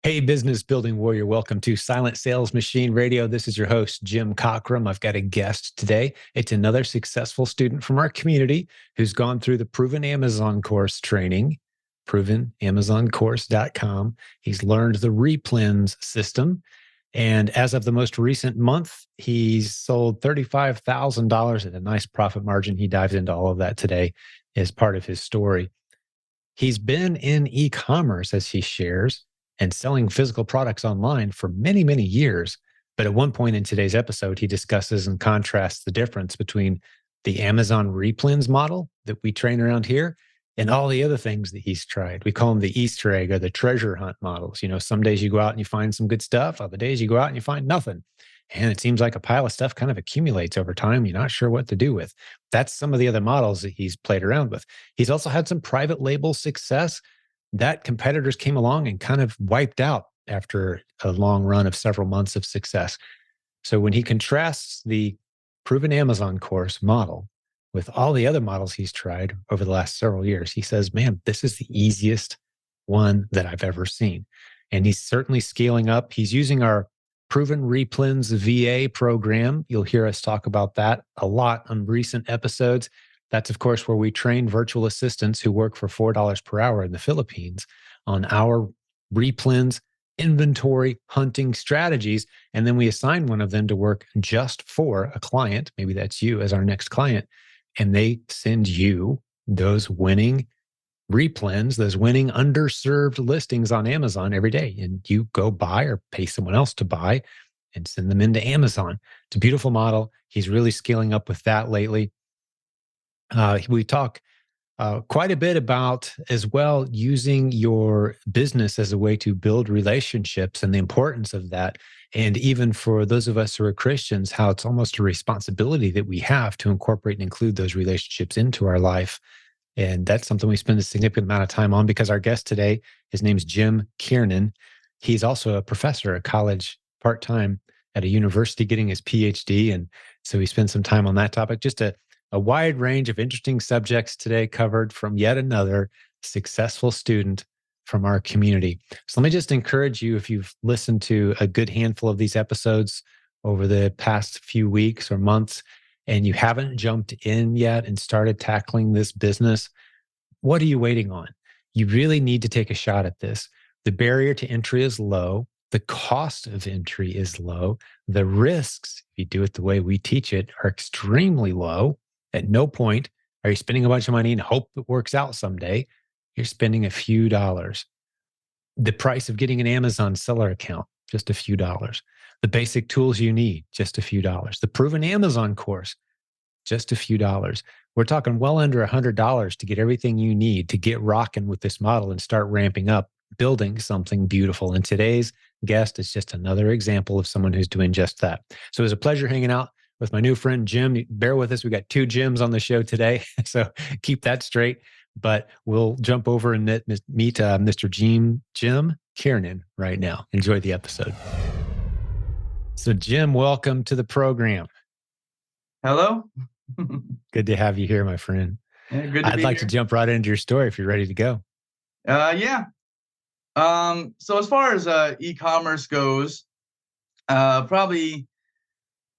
Hey, business building warrior, welcome to Silent Sales Machine Radio. This is your host, Jim Cockrum. I've got a guest today. It's another successful student from our community who's gone through the Proven Amazon course training, provenamazoncourse.com. He's learned the REPLENS system. And as of the most recent month, he's sold $35,000 at a nice profit margin. He dives into all of that today as part of his story. He's been in e-commerce, as he shares, and selling physical products online for many, many years. But at one point in today's episode, he discusses and contrasts the difference between the Amazon REPLENS model that we train around here and all the other things that he's tried. We call them the Easter egg or the treasure hunt models. You know, some days you go out and you find some good stuff, other days you go out and you find nothing. And it seems like a pile of stuff kind of accumulates over time. You're not sure what to do with. That's some of the other models that he's played around with. He's also had some private label success that competitors came along and kind of wiped out after a long run of several months of success. So when he contrasts the proven Amazon course model with all the other models he's tried over the last several years, he says, man, this is the easiest one that I've ever seen. And he's certainly scaling up. He's using our Proven REPLENS VA program. You'll hear us talk about that a lot on recent episodes. That's, of course, where we train virtual assistants who work for $4 per hour in the Philippines on our REPLENS inventory hunting strategies. And then we assign one of them to work just for a client. Maybe that's you as our next client. And they send you those winning REPLENS, those winning underserved listings on Amazon every day. And you go buy or pay someone else to buy and send them into Amazon. It's a beautiful model. He's really scaling up with that lately. We talk quite a bit about as well using your business as a way to build relationships and the importance of that. And even for those of us who are Christians, how it's almost a responsibility that we have to incorporate and include those relationships into our life. And that's something we spend a significant amount of time on because our guest today, his name's Jim Kiernan. He's also a professor at college part-time at a university getting his PhD. And so we spend some time on that topic. Just a wide range of interesting subjects today covered from yet another successful student from our community. So let me just encourage you, if you've listened to a good handful of these episodes over the past few weeks or months, and you haven't jumped in yet and started tackling this business, what are you waiting on? You really need to take a shot at this. The barrier to entry is low. The cost of entry is low. The risks, if you do it the way we teach it, are extremely low. At no point are you spending a bunch of money and hope it works out someday. You're spending a few dollars. The price of getting an Amazon seller account, just a few dollars. The basic tools you need, just a few dollars. The proven Amazon course, just a few dollars. We're talking well under $100 to get everything you need to get rocking with this model and start ramping up, building something beautiful. And today's guest is just another example of someone who's doing just that. So it was a pleasure hanging out with my new friend, Jim. Bear with us. We got two Jims on the show today. So keep that straight. But we'll jump over and meet Mr. Jim Kiernan right now. Enjoy the episode. So Jim, welcome to the program. Hello. Good to have you here, my friend. Yeah, good to I'd be like here. to jump right into your story if you're ready to go. Yeah. So as far as e-commerce goes, probably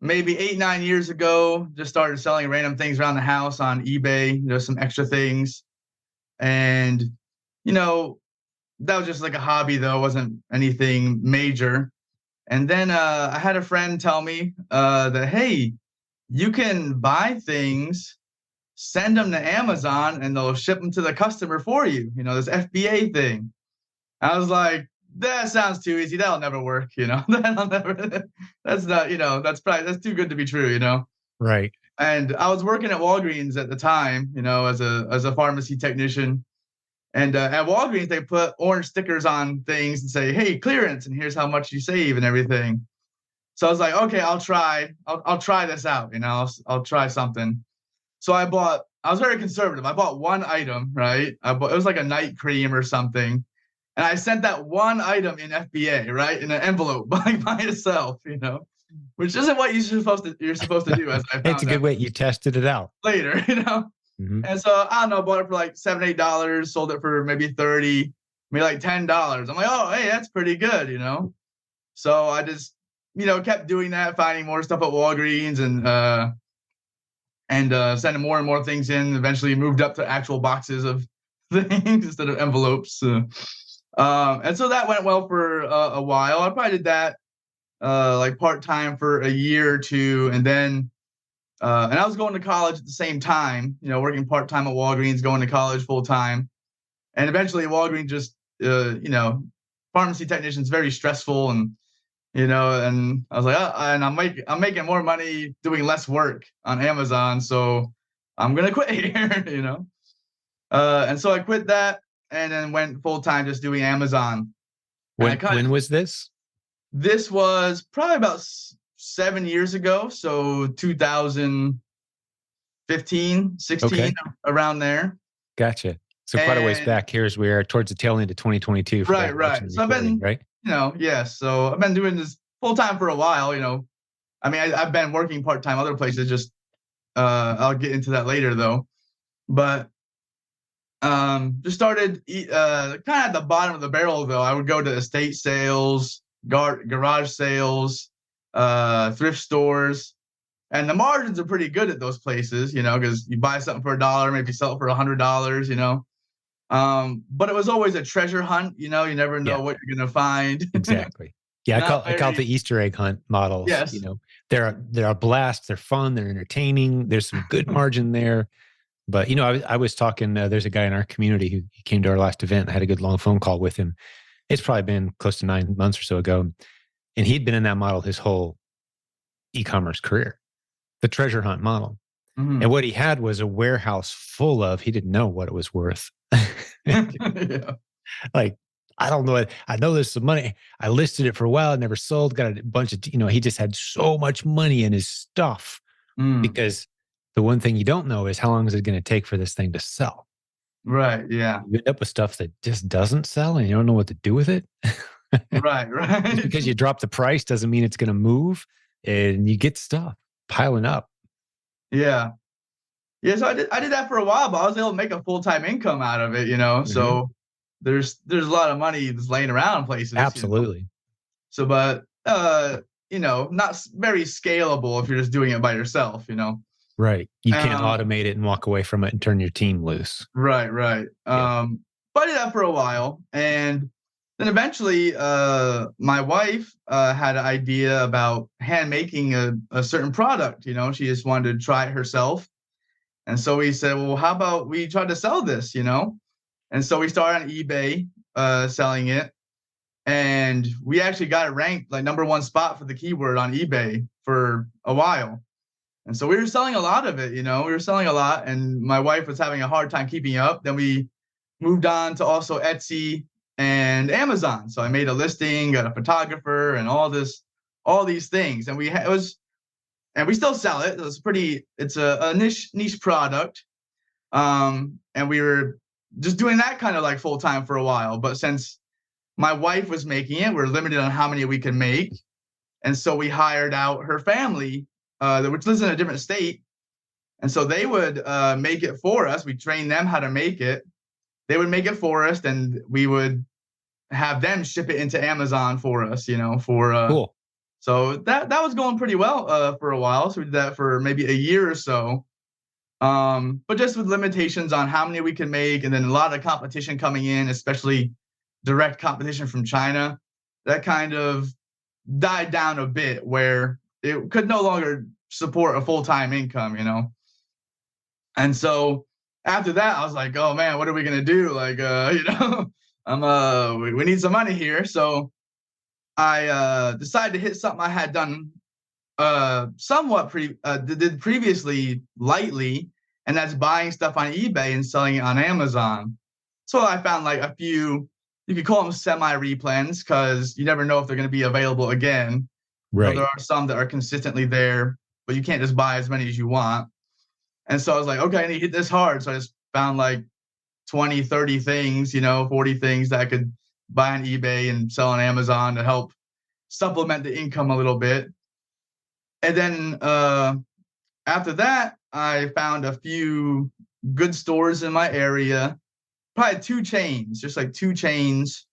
maybe 8-9 years ago, just started selling random things around the house on eBay, some extra things. And, that was just like a hobby though. It wasn't anything major. And then I had a friend tell me that, hey, you can buy things, send them to Amazon, and they'll ship them to the customer for you. This FBA thing. I was like, that sounds too easy. That'll never work. That'll never. That's not. That's too good to be true. Right. And I was working at Walgreens at the time. As a pharmacy technician. And at Walgreens, they put orange stickers on things and say, hey, clearance, and here's how much you save and everything. So I was like, okay, I'll try this out. I'll try something. So I was very conservative. I bought one item, right? It was like a night cream or something. And I sent that one item in FBA, right? In an envelope by itself, which isn't what you're supposed to do, as I found out. It's a good way. You tested it out. Later, Mm-hmm. And so I don't know, bought it for like $7-8, sold it for maybe $30. made like $10. I'm like, oh, hey, that's pretty good, you know? So I just, kept doing that, finding more stuff at Walgreens and sending more and more things in. Eventually moved up to actual boxes of things instead of envelopes. And so that went well for a while. I probably did that like part-time for a year or two. And then, and I was going to college at the same time, working part-time at Walgreens, going to college full-time. And eventually Walgreens just, pharmacy technician's very stressful and I was like, and I'm making more money doing less work on Amazon. So I'm going to quit here, and so I quit that and then went full-time just doing Amazon. When was this? This was probably about 7 years ago. So 2015, 16, Okay. around there. Gotcha. So quite a ways back here as we are towards the tail end of 2022. Right. So I've been, right? yes. So I've been doing this full time for a while, I mean, I've been working part-time other places, just, I'll get into that later though. But, just started, kind of at the bottom of the barrel though. I would go to estate sales, garage sales, thrift stores. And the margins are pretty good at those places, because you buy something for $1, maybe sell it for $100, but it was always a treasure hunt, you never know what you're going to find. Exactly. Yeah, I call it the Easter egg hunt models. Yes. They're a blast. They're fun. They're entertaining. There's some good margin there. But, I was talking, there's a guy in our community who came to our last event. I had a good long phone call with him. It's probably been close to 9 months or so ago. And he'd been in that model his whole e-commerce career, the treasure hunt model. Mm-hmm. And what he had was a warehouse full of, he didn't know what it was worth. Yeah. Like, I don't know. I know there's some money. I listed it for a while. I never sold. Got a bunch of, he just had so much money in his stuff because the one thing you don't know is how long is it going to take for this thing to sell? Right. Yeah. You end up with stuff that just doesn't sell and you don't know what to do with it. Right. Just because you drop the price doesn't mean it's going to move, and you get stuff piling up. Yeah. Yeah. So I did that for a while, but I was able to make a full-time income out of it, so there's a lot of money that's laying around places. Absolutely. So, but, not very scalable if you're just doing it by yourself, Right. You can't automate it and walk away from it and turn your team loose. Right. Yeah. But I did that for a while. And then eventually, my wife had an idea about hand making a certain product. She just wanted to try it herself. And so we said, well, how about we try to sell this, And so we started on eBay selling it. And we actually got it ranked like #1 spot for the keyword on eBay for a while. And so we were selling a lot of it, we were selling a lot, and my wife was having a hard time keeping up. Then we moved on to also Etsy and Amazon. So I made a listing, got a photographer, and all these things. And we still sell it. It's a niche product. And we were just doing that kind of like full time for a while. But since my wife was making it, we're limited on how many we can make. And so we hired out her family, which lives in a different state. And so they would make it for us. We trained them how to make it. They would make it for us, and we would have them ship it into Amazon for us, Cool. So that was going pretty well for a while. So we did that for maybe a year or so. But just with limitations on how many we can make, and then a lot of competition coming in, especially direct competition from China, that kind of died down a bit where it could no longer support a full-time income, And so after that, I was like, oh man, what are we gonna do? Like, we need some money here. So I decided to hit something I had done somewhat did previously lightly, and that's buying stuff on eBay and selling it on Amazon. So I found like a few, you could call them semi-replens, because you never know if they're going to be available again. Right. There are some that are consistently there, but you can't just buy as many as you want. And so I was like, okay, I need to hit this hard. So I just found like 20, 30 things, 40 things that I could buy on eBay and sell on Amazon to help supplement the income a little bit. And then after that, I found a few good stores in my area probably 2 chains, just like 2 chains.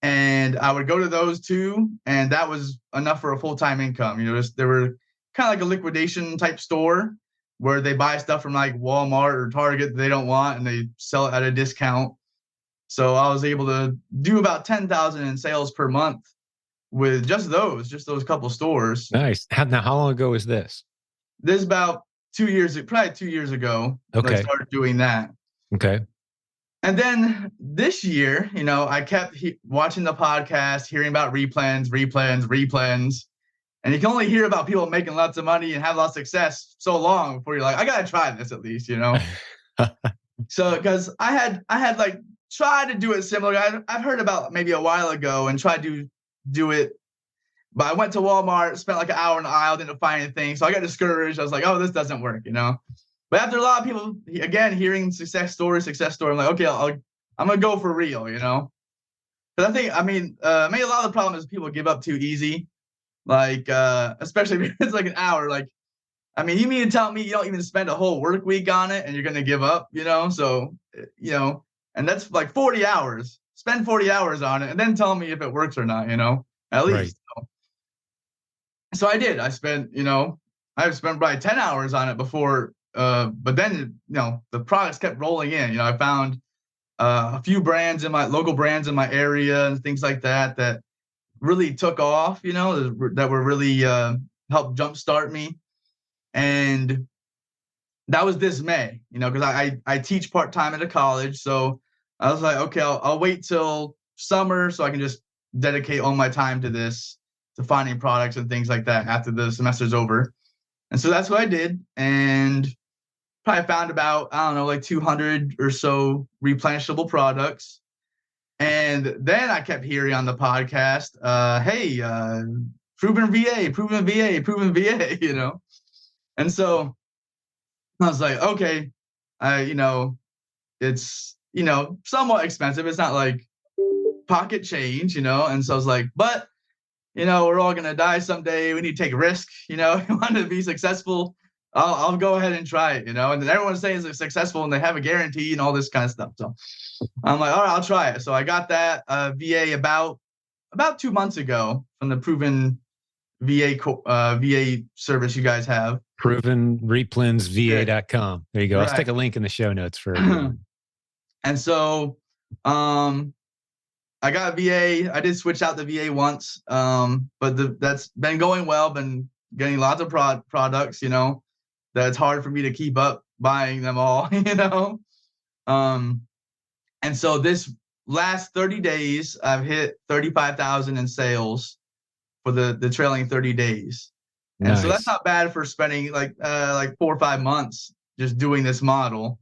And I would go to those 2, and that was enough for a full-time income. They were kind of like a liquidation type store where they buy stuff from like Walmart or Target that they don't want, and they sell it at a discount. So I was able to do about 10,000 in sales per month with just those couple stores. Nice. Now, how long ago was this? This is about 2 years, probably 2 years ago. Okay. I started doing that. Okay. And then this year, I kept watching the podcast, hearing about replens. And you can only hear about people making lots of money and have lots of success so long before you're like, I got to try this at least, So, because I had like tried to do it similar. I've heard about maybe a while ago and tried to do it. But I went to Walmart, spent like an hour in the aisle, didn't find anything. So I got discouraged. I was like, oh, this doesn't work, But after a lot of people, again, hearing success story, I'm like, okay, I'm going to go for real, Because I think, maybe a lot of the problem is people give up too easy. Like, especially if it's like an hour. Like, you mean to tell me you don't even spend a whole work week on it and you're going to give up, So, and that's like 40 hours. Spend 40 hours on it and then tell me if it works or not, at least. Right. So I did. I've spent probably 10 hours on it before. But then, the products kept rolling in. I found a few local brands in my area and things like that really took off, that were really helped jumpstart me. And that was this May, because I teach part-time at a college. So I was like, okay, I'll wait till summer so I can just dedicate all my time to this, to finding products and things like that after the semester's over. And so that's what I did. And probably found about, like 200 or so replenishable products. And then I kept hearing on the podcast, hey, proven VA, And so I was like, okay, it's, somewhat expensive. It's not like pocket change, And so I was like, but, we're all going to die someday. We need to take a risk, we want to be successful. I'll go ahead and try it, And then everyone's saying it's successful and they have a guarantee and all this kind of stuff. So I'm like, all right, I'll try it. So I got that VA about 2 months ago from the proven VA service you guys have. ProvenReplensVA.com. There you go. Right. I'll stick a link in the show notes for everyone. And so I got a VA. I did switch out the VA once, but that's been going well. Been getting lots of products, that's hard for me to keep up buying them all, And so this last 30 days, I've hit 35,000 in sales for the trailing 30 days. And nice. So that's not bad for spending like 4 or 5 months just doing this model.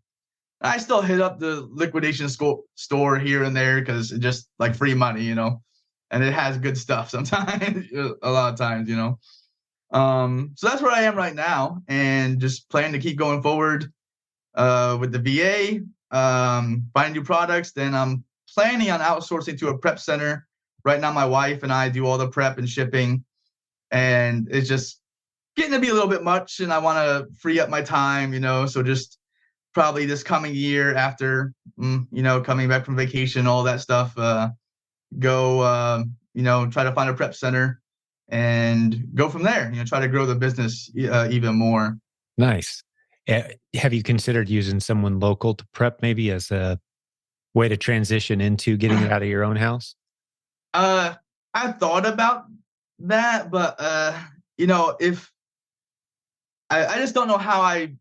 I still hit up the liquidation store here and there because it's just like free money, and it has good stuff sometimes, a lot of times, So that's where I am right now, and just plan to keep going forward with the VA, buying new products. Then I'm planning on outsourcing to a prep center. Right now, my wife and I do all the prep and shipping, and it's just getting to be a little bit much, and I want to free up my time, so just probably this coming year after, coming back from vacation, all that stuff, go, try to find a prep center and go from there, try to grow the business even more. Nice. Have you considered using someone local to prep maybe as a way to transition into getting it out of your own house? I thought about that, but, if I just don't know how I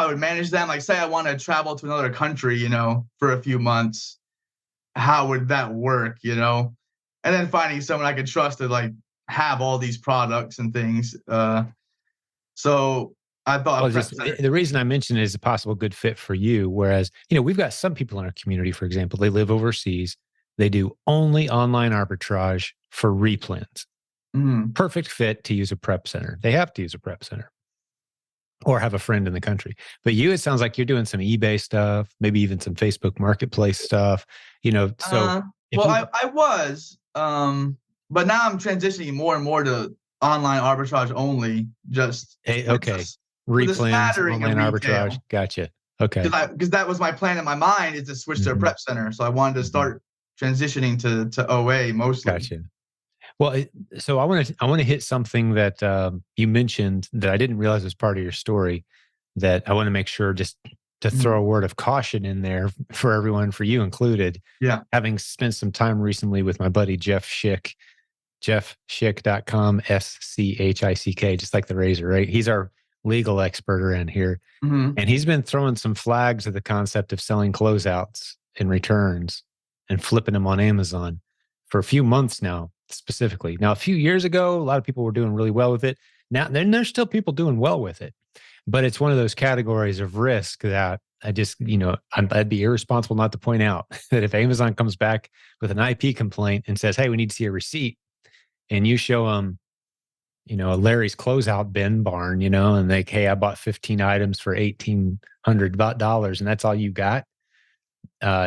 would manage them. Like, say I want to travel to another country, for a few months, how would that work, And then finding someone I could trust to like have all these products and things. So I thought the reason I mentioned it is a possible good fit for you. Whereas, we've got some people in our community, for example, they live overseas. They do only online arbitrage for replens. Mm-hmm. Perfect fit to use a prep center. They have to use a prep center or have a friend in the country. But it sounds like you're doing some eBay stuff, maybe even some Facebook Marketplace stuff, so. I was, but now I'm transitioning more and more to online arbitrage only. Just okay. Replens, online arbitrage. Gotcha. Okay. because that was my plan in my mind, is to switch to a Mhm. prep center. So I wanted to Mhm. start transitioning to OA mostly. Gotcha. Well, so I want to hit something that you mentioned that I didn't realize was part of your story. That I want to make sure just to throw Mhm. a word of caution in there for everyone, for you included. Yeah. Having spent some time recently with my buddy Jeff Schick, jeffschick.com, SCHICK, just like the razor, right? He's our legal expert around here. Hmm. And he's been throwing some flags at the concept of selling closeouts and returns and flipping them on Amazon for a few months now, specifically. Now, a few years ago, a lot of people were doing really well with it. Now, then there's still people doing well with it, but it's one of those categories of risk that I just, I'd be irresponsible not to point out that if Amazon comes back with an IP complaint and says, hey, we need to see a receipt, and you show them a Larry's closeout bin barn, and like, hey, I bought 15 items for $1,800, and that's all you got.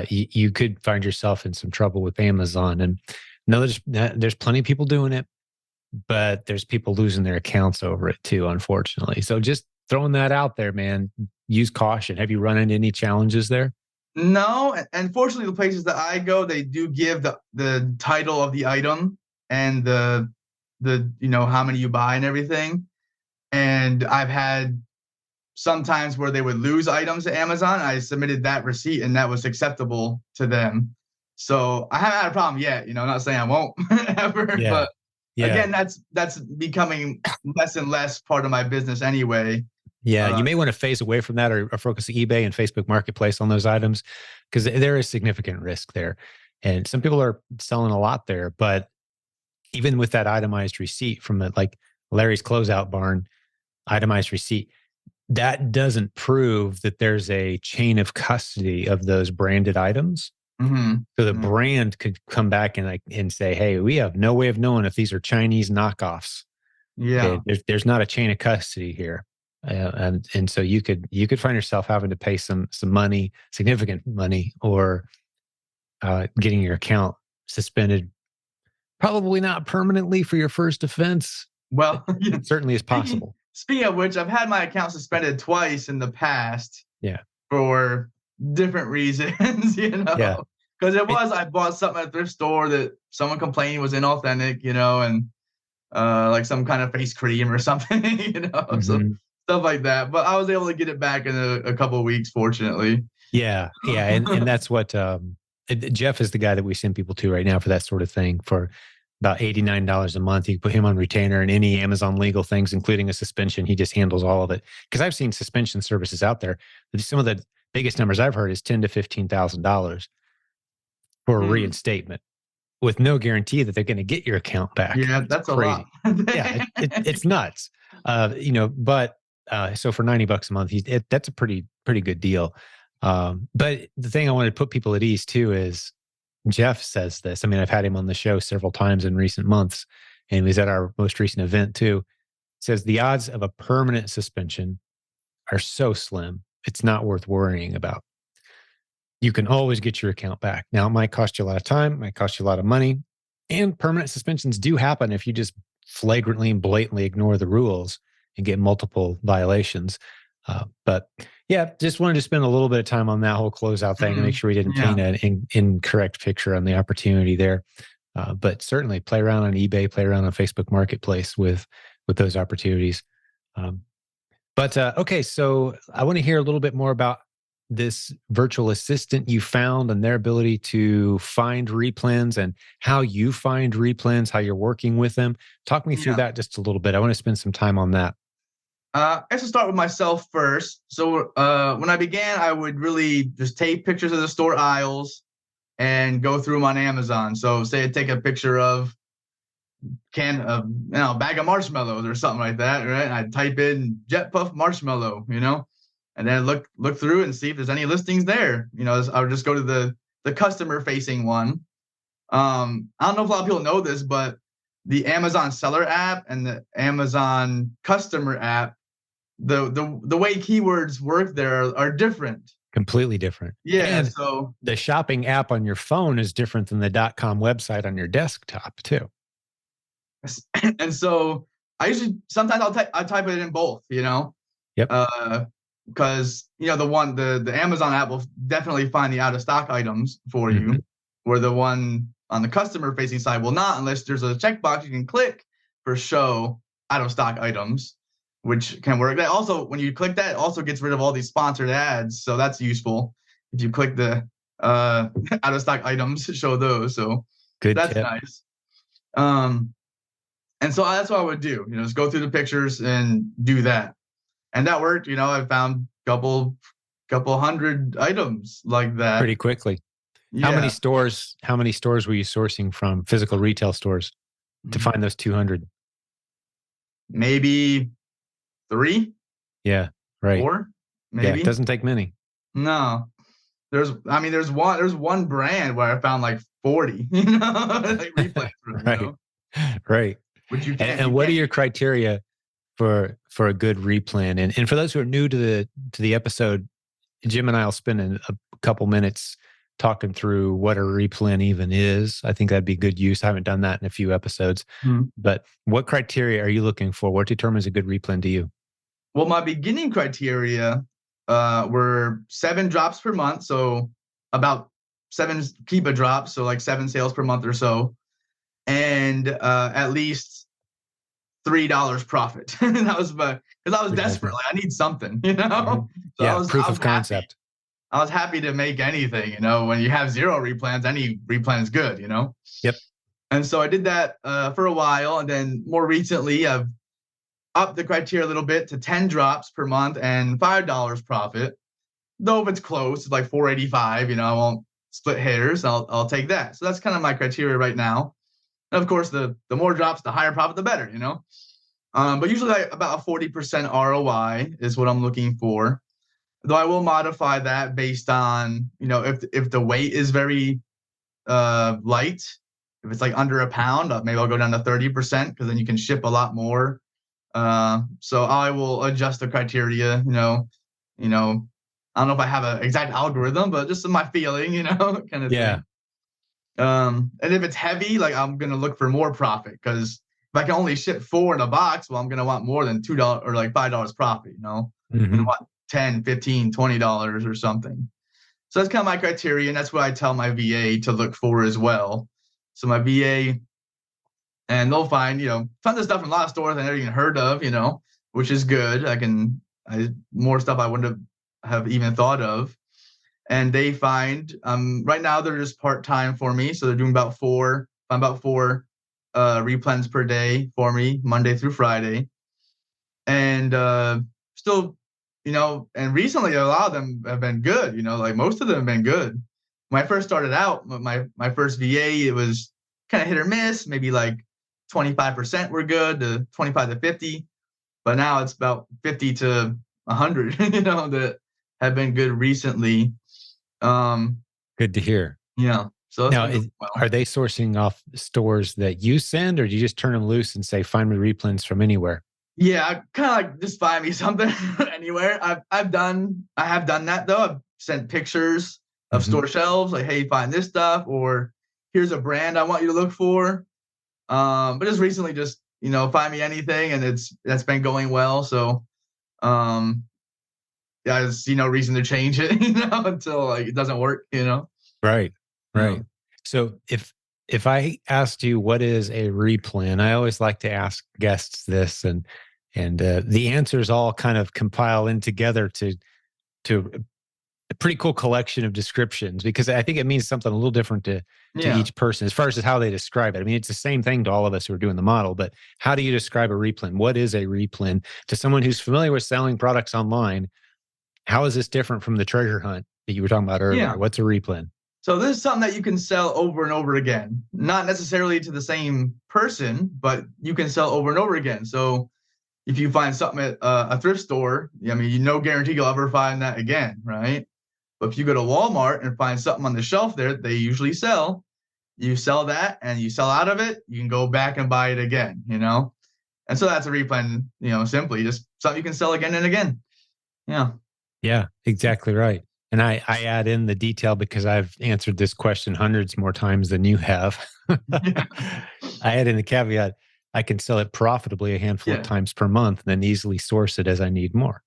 You could find yourself in some trouble with Amazon. And no, there's plenty of people doing it, but there's people losing their accounts over it too, unfortunately. So just throwing that out there, man. Use caution. Have you run into any challenges there? No, and fortunately, the places that I go, they do give the title of the item and the how many you buy and everything. And I've had sometimes where they would lose items to Amazon. I submitted that receipt and that was acceptable to them. So I haven't had a problem yet. I'm not saying I won't ever, Yeah. but Yeah. again, that's becoming less and less part of my business anyway. Yeah, Uh, you may want to phase away from that, or focus eBay and Facebook Marketplace on those items, because there is significant risk there. And some people are selling a lot there, but even with that itemized receipt from like Larry's closeout barn, itemized receipt, that doesn't prove that there's a chain of custody of those branded items. So the yeah. brand could come back and say, "Hey, we have no way of knowing if these are Chinese knockoffs. Yeah. There's not a chain of custody here." And so you could find yourself having to pay some money, significant money, or getting your account suspended. Probably not permanently for your first offense. Well, It certainly is speaking possible. speaking of which, I've had my account suspended twice in the past Yeah, for different reasons, yeah, because it, I bought something at a thrift store that someone complained was inauthentic, and like some kind of face cream or something, so mhm. stuff like that. But I was able to get it back in a couple of weeks, fortunately. Yeah, yeah, and that's what Jeff is the guy that we send people to right now for that sort of thing for about $89 a month. You put him on retainer, and any Amazon legal things, including a suspension, he just handles all of it. Because I've seen suspension services out there. Some of the biggest numbers I've heard is $10,000 to $15,000 for a Mm, reinstatement, with no guarantee that they're going to get your account back. yeah, It's that's a lot. crazy. Yeah, it's nuts. But so for $90 a month, that's a pretty good deal. But the thing I want to put people at ease too is Jeff says this. I mean, I've had him on the show several times in recent months, and he was at our most recent event too. Says the odds of a permanent suspension are so slim, it's not worth worrying about. You can always get your account back. Now, it might cost you a lot of time, might cost you a lot of money, and permanent suspensions do happen if you just flagrantly and blatantly ignore the rules and get multiple violations. But yeah, just wanted to spend a little bit of time on that whole closeout thing and make Mm, sure we didn't yeah. paint an incorrect picture on the opportunity there. But certainly play around on eBay, play around on Facebook Marketplace with those opportunities. Um, but okay, so I want to hear a little bit more about this virtual assistant you found and their ability to find replens and how you find replens, how you're working with them. Talk me through Yeah. that just a little bit. I want to spend some time on that. I guess I'll start with myself first. So when I began, I would really just take pictures of the store aisles and go through them on Amazon. So say I take a picture of bag of marshmallows or something like that, right? And I type in jet puff marshmallow, and then look through and see if there's any listings there. I would just go to the customer facing one. I don't know if a lot of people know this, but the Amazon seller app and the Amazon customer app, the way keywords work there are different. Completely different. Yeah, And so the shopping app on your phone is different than the .com website on your desktop too. and so I usually sometimes I type it in both, Yep. uh, because the Amazon app will definitely find the out of stock items for Mm-hmm. you, where the one on the customer facing side will not, unless there's a checkbox you can click for show out of stock items, which can work. That also, when you click that, it also gets rid of all these sponsored ads, so that's useful. If you click the out of stock items, show those, so Good that's tip. nice. And so that's what I would do, just go through the pictures and do that. And that worked. I found couple hundred items like that. Pretty quickly. How many Yeah, stores? How many stores were you sourcing from? Physical retail stores to find those 200? maybe 3, Yeah, right. 4, Yeah, it maybe. doesn't take many. No, there's one brand where I found like 40, like replay from, Right, right. which you And, can't and what are your criteria for a good replan? And for those who are new to the episode, Jim and I will spend a couple minutes talking through what a replan even is. I think that'd be good use. I haven't done that in a few episodes. But what criteria are you looking for? What determines a good replan to you? Well, my beginning criteria were 7 drops per month, so about 7 keep a drop, so like 7 sales per month or so, and at least $3 profit. That was because I was desperate. Like, I need something, So Yeah, I was proof I was of happy. concept. I was happy to make anything. When you have 0 replans, any replan is good. Yep. And so I did that for a while, and then more recently I've upped the criteria a little bit to 10 drops per month and $5 profit. Though if it's close, it's like 485. I won't split hairs. I'll take that. So that's kind of my criteria right now. And of course, the more drops, the higher profit, the better. But usually like about a 40% ROI is what I'm looking for. Though I will modify that based on if the weight is very light. If it's like under a pound, maybe I'll go down to 30% because then you can ship a lot more. So I will adjust the criteria. I don't know if I have an exact algorithm, but just my feeling, kind of Yeah. thing. And if it's heavy, like I'm gonna look for more profit, because if I can only ship 4 in a box, well, I'm gonna want more than $2 or like $5 profit. I'm gonna want 10, 15, $20 or something. So that's kind of my criteria, and that's what I tell my VA to look for as well. So my VA, and they'll find tons of stuff in a lot of stores I never even heard of, which is good. More stuff I wouldn't have even thought of. And they find right now they're just part-time for me, so they're doing about 4 replens per day for me, Monday through Friday. And still, and recently a lot of them have been good. Like most of them have been good. When I first started out, my first VA, it was kind of hit or miss. Maybe like 25% were good to 25 to 50, but now it's about 50 to 100. That have been good recently. Good to hear. Yeah. So Now, are they sourcing off stores that you send, or do you just turn them loose and say, find me replens from anywhere? Yeah, I kind of like just find me something anywhere. I have done that though. I've sent pictures of store shelves, like, hey, find this stuff, or here's a brand I want you to look for. But just recently, just find me anything, and that's been going well. So, yeah, I see no reason to change it, until like it doesn't work, Right. So if I asked you what is a replan, I always like to ask guests this, and the answers all kind of compile in together to a pretty cool collection of descriptions, because I think it means something a little different to each person as far as how they describe it. I mean, it's the same thing to all of us who are doing the model, but how do you describe a replan? What is a replan to someone who's familiar with selling products online? How is this different from the treasure hunt that you were talking about earlier? Yeah. What's a replan? So this is something that you can sell over and over again, not necessarily to the same person, but you can sell over and over again. So if you find something at a thrift store, I mean, no guarantee you'll ever find that again, right? But if you go to Walmart and find something on the shelf there they usually sell, you sell that and you sell out of it, you can go back and buy it again, And so that's a replan, simply just something you can sell again and again. Yeah. Yeah, exactly right. And I add in the detail because I've answered this question hundreds more times than you have. I add in the caveat, I can sell it profitably a handful of times per month and then easily source it as I need more.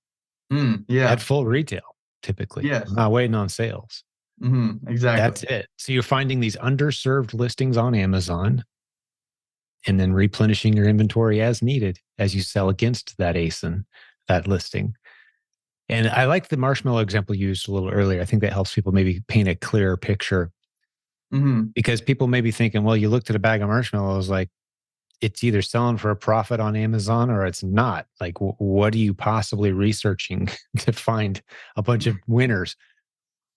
Yeah. at full retail, typically. I'm Yes. not waiting on sales. Exactly. That's it. So you're finding these underserved listings on Amazon and then replenishing your inventory as needed as you sell against that ASIN, that listing. And I like the marshmallow example you used a little earlier. I think that helps people maybe paint a clearer picture because people may be thinking, well, you looked at a bag of marshmallows, like it's either selling for a profit on Amazon or it's not. Like, what are you possibly researching to find a bunch of winners?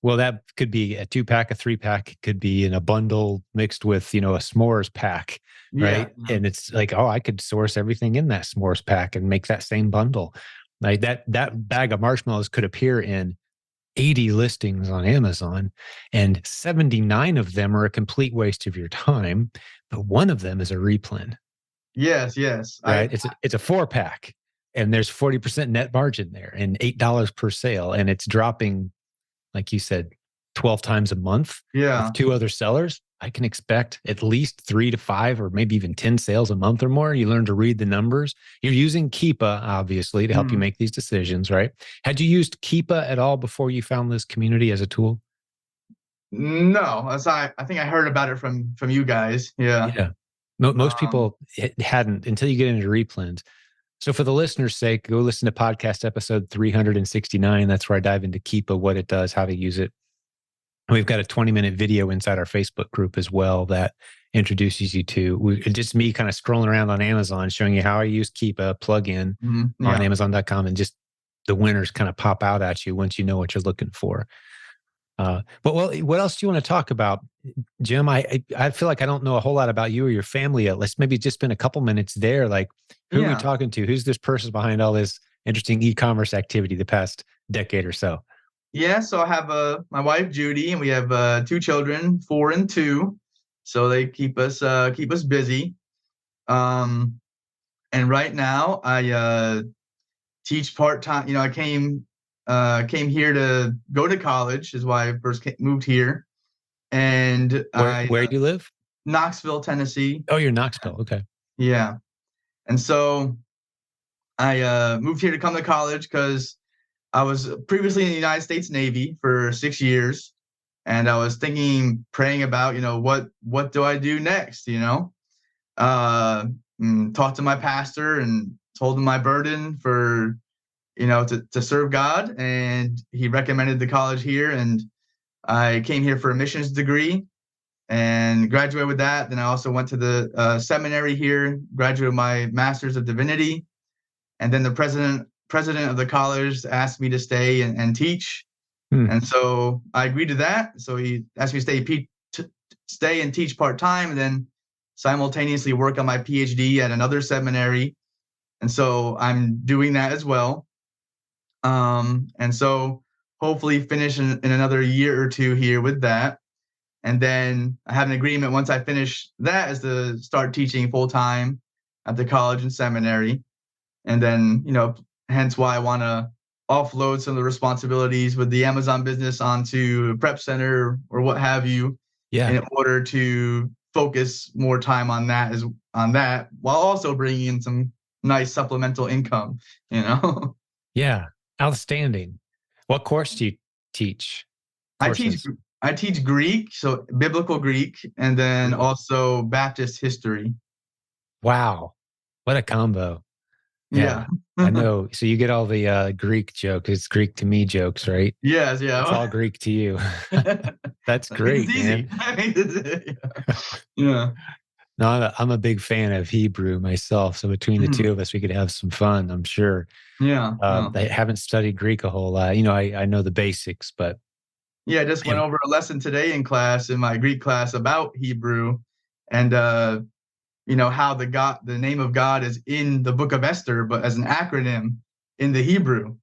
Well, that could be a 2-pack, a 3-pack. It could be in a bundle mixed with, a s'mores pack, Yeah. right? And it's like, oh, I could source everything in that s'mores pack and make that same bundle. Like that bag of marshmallows could appear in 80 listings on Amazon, and 79 of them are a complete waste of your time, but one of them is a replen, Yes. Yes. right? It's a 4-pack, and there's 40% net margin there, and $8 per sale, and it's dropping, like you said, 12 times a month Yeah. with 2 other sellers. I can expect at least 3 to 5 or maybe even 10 sales a month or more. You learn to read the numbers. You're using Keepa, obviously, to help you make these decisions, right? Had you used Keepa at all before you found this community as a tool? No, I think I heard about it from you guys. Yeah. Yeah. Most Um, people hadn't until you get into replens. So for the listener's sake, go listen to podcast episode 369. That's where I dive into Keepa, what it does, how to use it. We've got a 20-minute video inside our Facebook group as well that introduces you to just me kind of scrolling around on Amazon, showing you how I use Keepa plugin on yeah. Amazon.com, and just the winners kind of pop out at you once you know what you're looking for. But what else do you want to talk about, Jim? I feel like I don't know a whole lot about you or your family yet. Let's maybe just spend a couple minutes there. Like, who are we Yeah. talking to? Who's this person behind all this interesting e-commerce activity the past decade or so? Yeah. So I have my wife Judy, and we have 2 children, 4 and 2. So they keep us busy. Um, and right now I teach part time. I came here to go to college, is why I first moved here. And Where do you live? Knoxville, Tennessee. Oh, you're in Knoxville. Okay. Yeah. And so I moved here to come to college because I was previously in the United States Navy for 6 years, and I was praying about, what do I do next? Uh, Talked to my pastor and told him my burden for, to serve God, and he recommended the college here, and I came here for a missions degree and graduated with that. Then I also went to the seminary here, graduated my master's of divinity, and then the president of the college asked me to stay and teach, and so I agreed to that. So he asked me to stay and teach part time, and then simultaneously work on my PhD at another seminary, and so I'm doing that as well. And so hopefully finish in another year or 2 here with that. And then I have an agreement once I finish that is to start teaching full time at the college and seminary. And then, hence why I want to offload some of the responsibilities with the Amazon business onto a prep center or what have you, Yeah. in order to focus more time on that while also bringing in some nice supplemental income, Yeah. Outstanding. What course do you teach? I teach Courses? I teach Greek, so biblical Greek, and then also Baptist history. Wow. What a combo. Yeah. Yeah. I know. So you get all the Greek jokes. It's Greek to me jokes, right? Yes, It's yeah. all Greek to you. That's It's great, easy. man. Yeah. No, I'm a big fan of Hebrew myself. So between the two of us, we could have some fun, I'm sure. Yeah. Yeah. I haven't studied Greek a whole lot. I know the basics, but Yeah, I just went over a lesson today in my Greek class about Hebrew, and how the name of God is in the book of Esther, but as an acronym in the Hebrew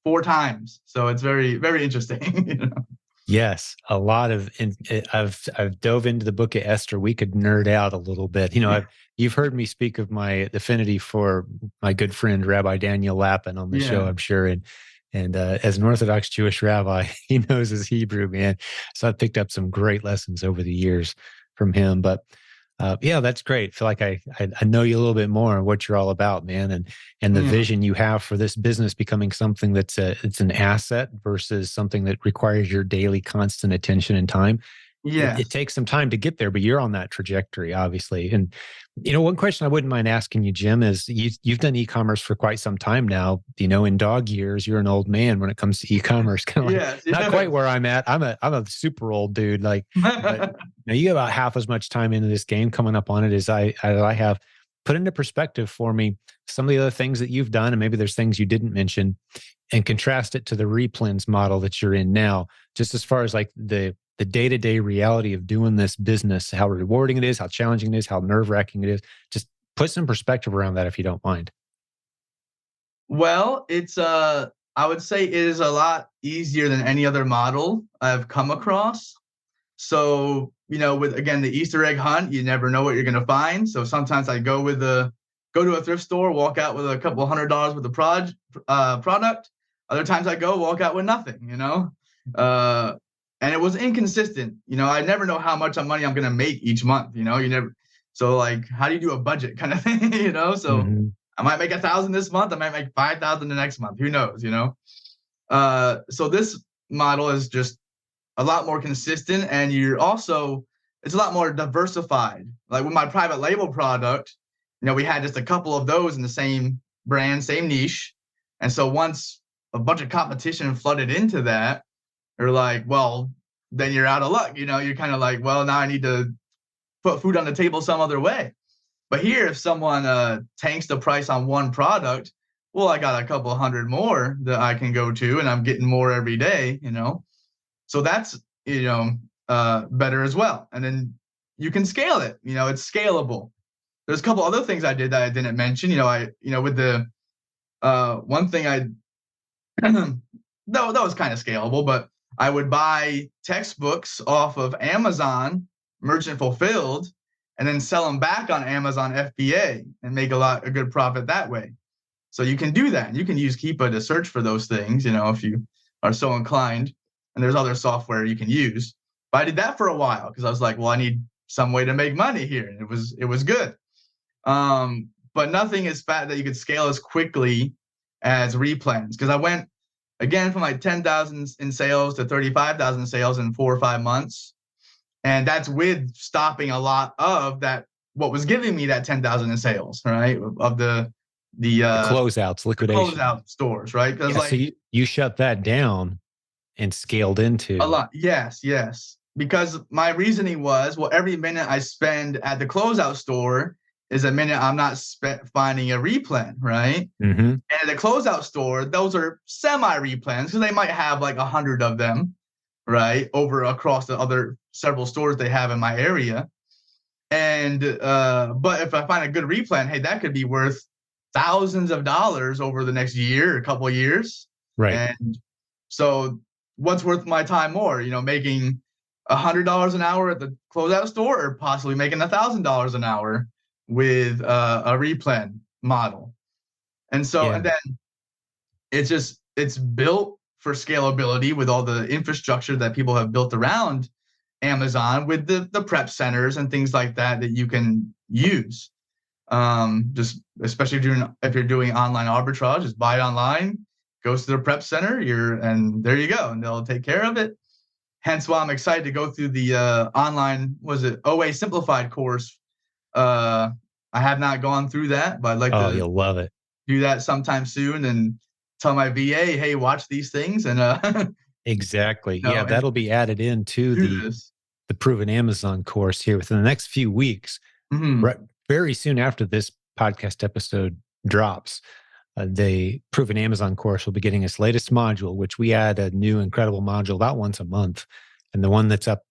4 times. So it's very, very interesting. yes, a lot of. I've dove into the Book of Esther. We could nerd out a little bit. You've heard me speak of my affinity for my good friend Rabbi Daniel Lapin on the show, Yeah. I'm sure, and as an Orthodox Jewish rabbi, he knows his Hebrew, man. So I picked up some great lessons over the years from him. But Yeah, that's great. Feel like I know you a little bit more and what you're all about, man, and the Yeah. vision you have for this business becoming something that's it's an asset versus something that requires your daily constant attention and time. It Yes. takes some time to get there, but you're on that trajectory, obviously. And one question I wouldn't mind asking you, Jim, is you've done e-commerce for quite some time now. In dog years, you're an old man when it comes to e-commerce. Kind of like Yes. not quite Yes. where I'm at. I'm a super old dude. Like, but now you get about half as much time into this game coming up on it as I have. Put into perspective for me some of the other things that you've done, and maybe there's things you didn't mention, and contrast it to the REPLENS model that you're in now, just as far as like the day-to-day reality of doing this business, how rewarding it is, how challenging it is, how nerve-wracking it is. Just put some perspective around that if you don't mind. Well, it's I would say it is a lot easier than any other model I've come across. So, with again the Easter egg hunt, you never know what you're gonna find. So sometimes I go to a thrift store, walk out with a couple $100 worth of product. Other times I go walk out with nothing. And it was inconsistent. I never know how much money I'm gonna make each month. You never. So like, how do you do a budget kind of thing? So Mhm. I might make 1,000 this month. I might make 5,000 the next month. Who knows? So this model is just a lot more consistent, and it's a lot more diversified. Like with my private label product, we had just a couple of those in the same brand, same niche. And so once a bunch of competition flooded into that, you're like, well, then you're out of luck. You're kind of like, well, now I need to put food on the table some other way. But here, if someone tanks the price on one product, well, I got a couple hundred more that I can go to, and I'm getting more every day. So that's better as well. And then you can scale it. It's scalable. There's a couple other things I did that I didn't mention. With the one thing I that was kind of scalable, but I would buy textbooks off of Amazon Merchant Fulfilled and then sell them back on Amazon FBA and make a good profit that way. So you can do that. You can use Keepa to search for those things, if you are so inclined. And there's other software you can use. But I did that for a while because I was like, well, I need some way to make money here. And it was good. But nothing is fat that you could scale as quickly as REPLENS. Because I went again from like 10,000 in sales to 35,000 sales in 4 or 5 months. And that's with stopping a lot of that, what was giving me that 10,000 in sales, right? Of the Closeouts, liquidation. closeout stores, right? Because Yeah, so you shut that down and scaled a into. lot. Yes, yes. Because my reasoning was, well, every minute I spend at the closeout store is a minute I'm not finding a replen, right? Mm-hmm. And at the closeout store, those are semi-replens because they might have like 100 of them, right? Across the other several stores they have in my area. And but if I find a good replen, hey, that could be worth thousands of dollars over the next year, a couple of years. Right. And so what's worth my time more, making $100 an hour at the closeout store or possibly making $1,000 an hour with a replen model. And so, Yeah. and then it's built for scalability with all the infrastructure that people have built around Amazon with the prep centers and things like that you can use. Just especially if you're doing online arbitrage, just buy it online, goes to the prep center, and there you go, and they'll take care of it. Hence why I'm excited to go through the online, OA Simplified course. I have not gone through that, but I'd like to You'll love it. do that sometime soon and tell my VA, hey, watch these things and Exactly. Yeah, and that'll be added into do the this. Proven Amazon course here within the next few weeks. Mm-hmm. Right, very soon after this podcast episode drops, the Proven Amazon course will be getting its latest module, which we add a new incredible module about once a month. And the one that's up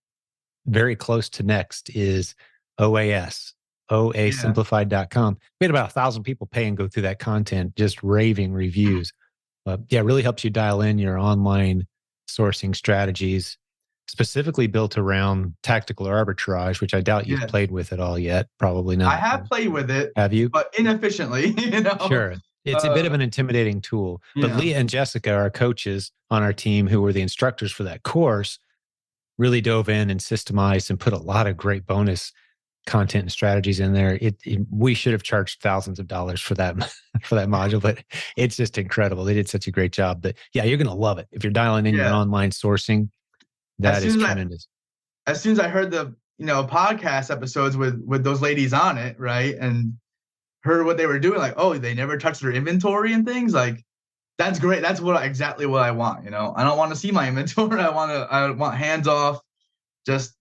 very close to next is OAS, oasimplified.com. We had about 1,000 people pay and go through that content, just raving reviews. But yeah, it really helps you dial in your online sourcing strategies, specifically built around tactical arbitrage, which I doubt you've played with at all yet. Probably not. I have played with it. Have you? But inefficiently, Sure. It's a bit of an intimidating tool. But Yeah. Leah and Jessica, our coaches on our team who were the instructors for that course, really dove in and systemized and put a lot of great bonus content and strategies in there. We should have charged thousands of dollars for that for that module, but it's just incredible. They did such a great job. But yeah, you're going to love it if you're dialing in your Yeah. online sourcing. As That is soon as I tremendous. as soon as I heard the podcast episodes with those ladies on it, right, and heard what they were doing, like, oh, they never touched their inventory and things, like, that's great. That's exactly what I want. I don't want to see my inventory. I want hands off, just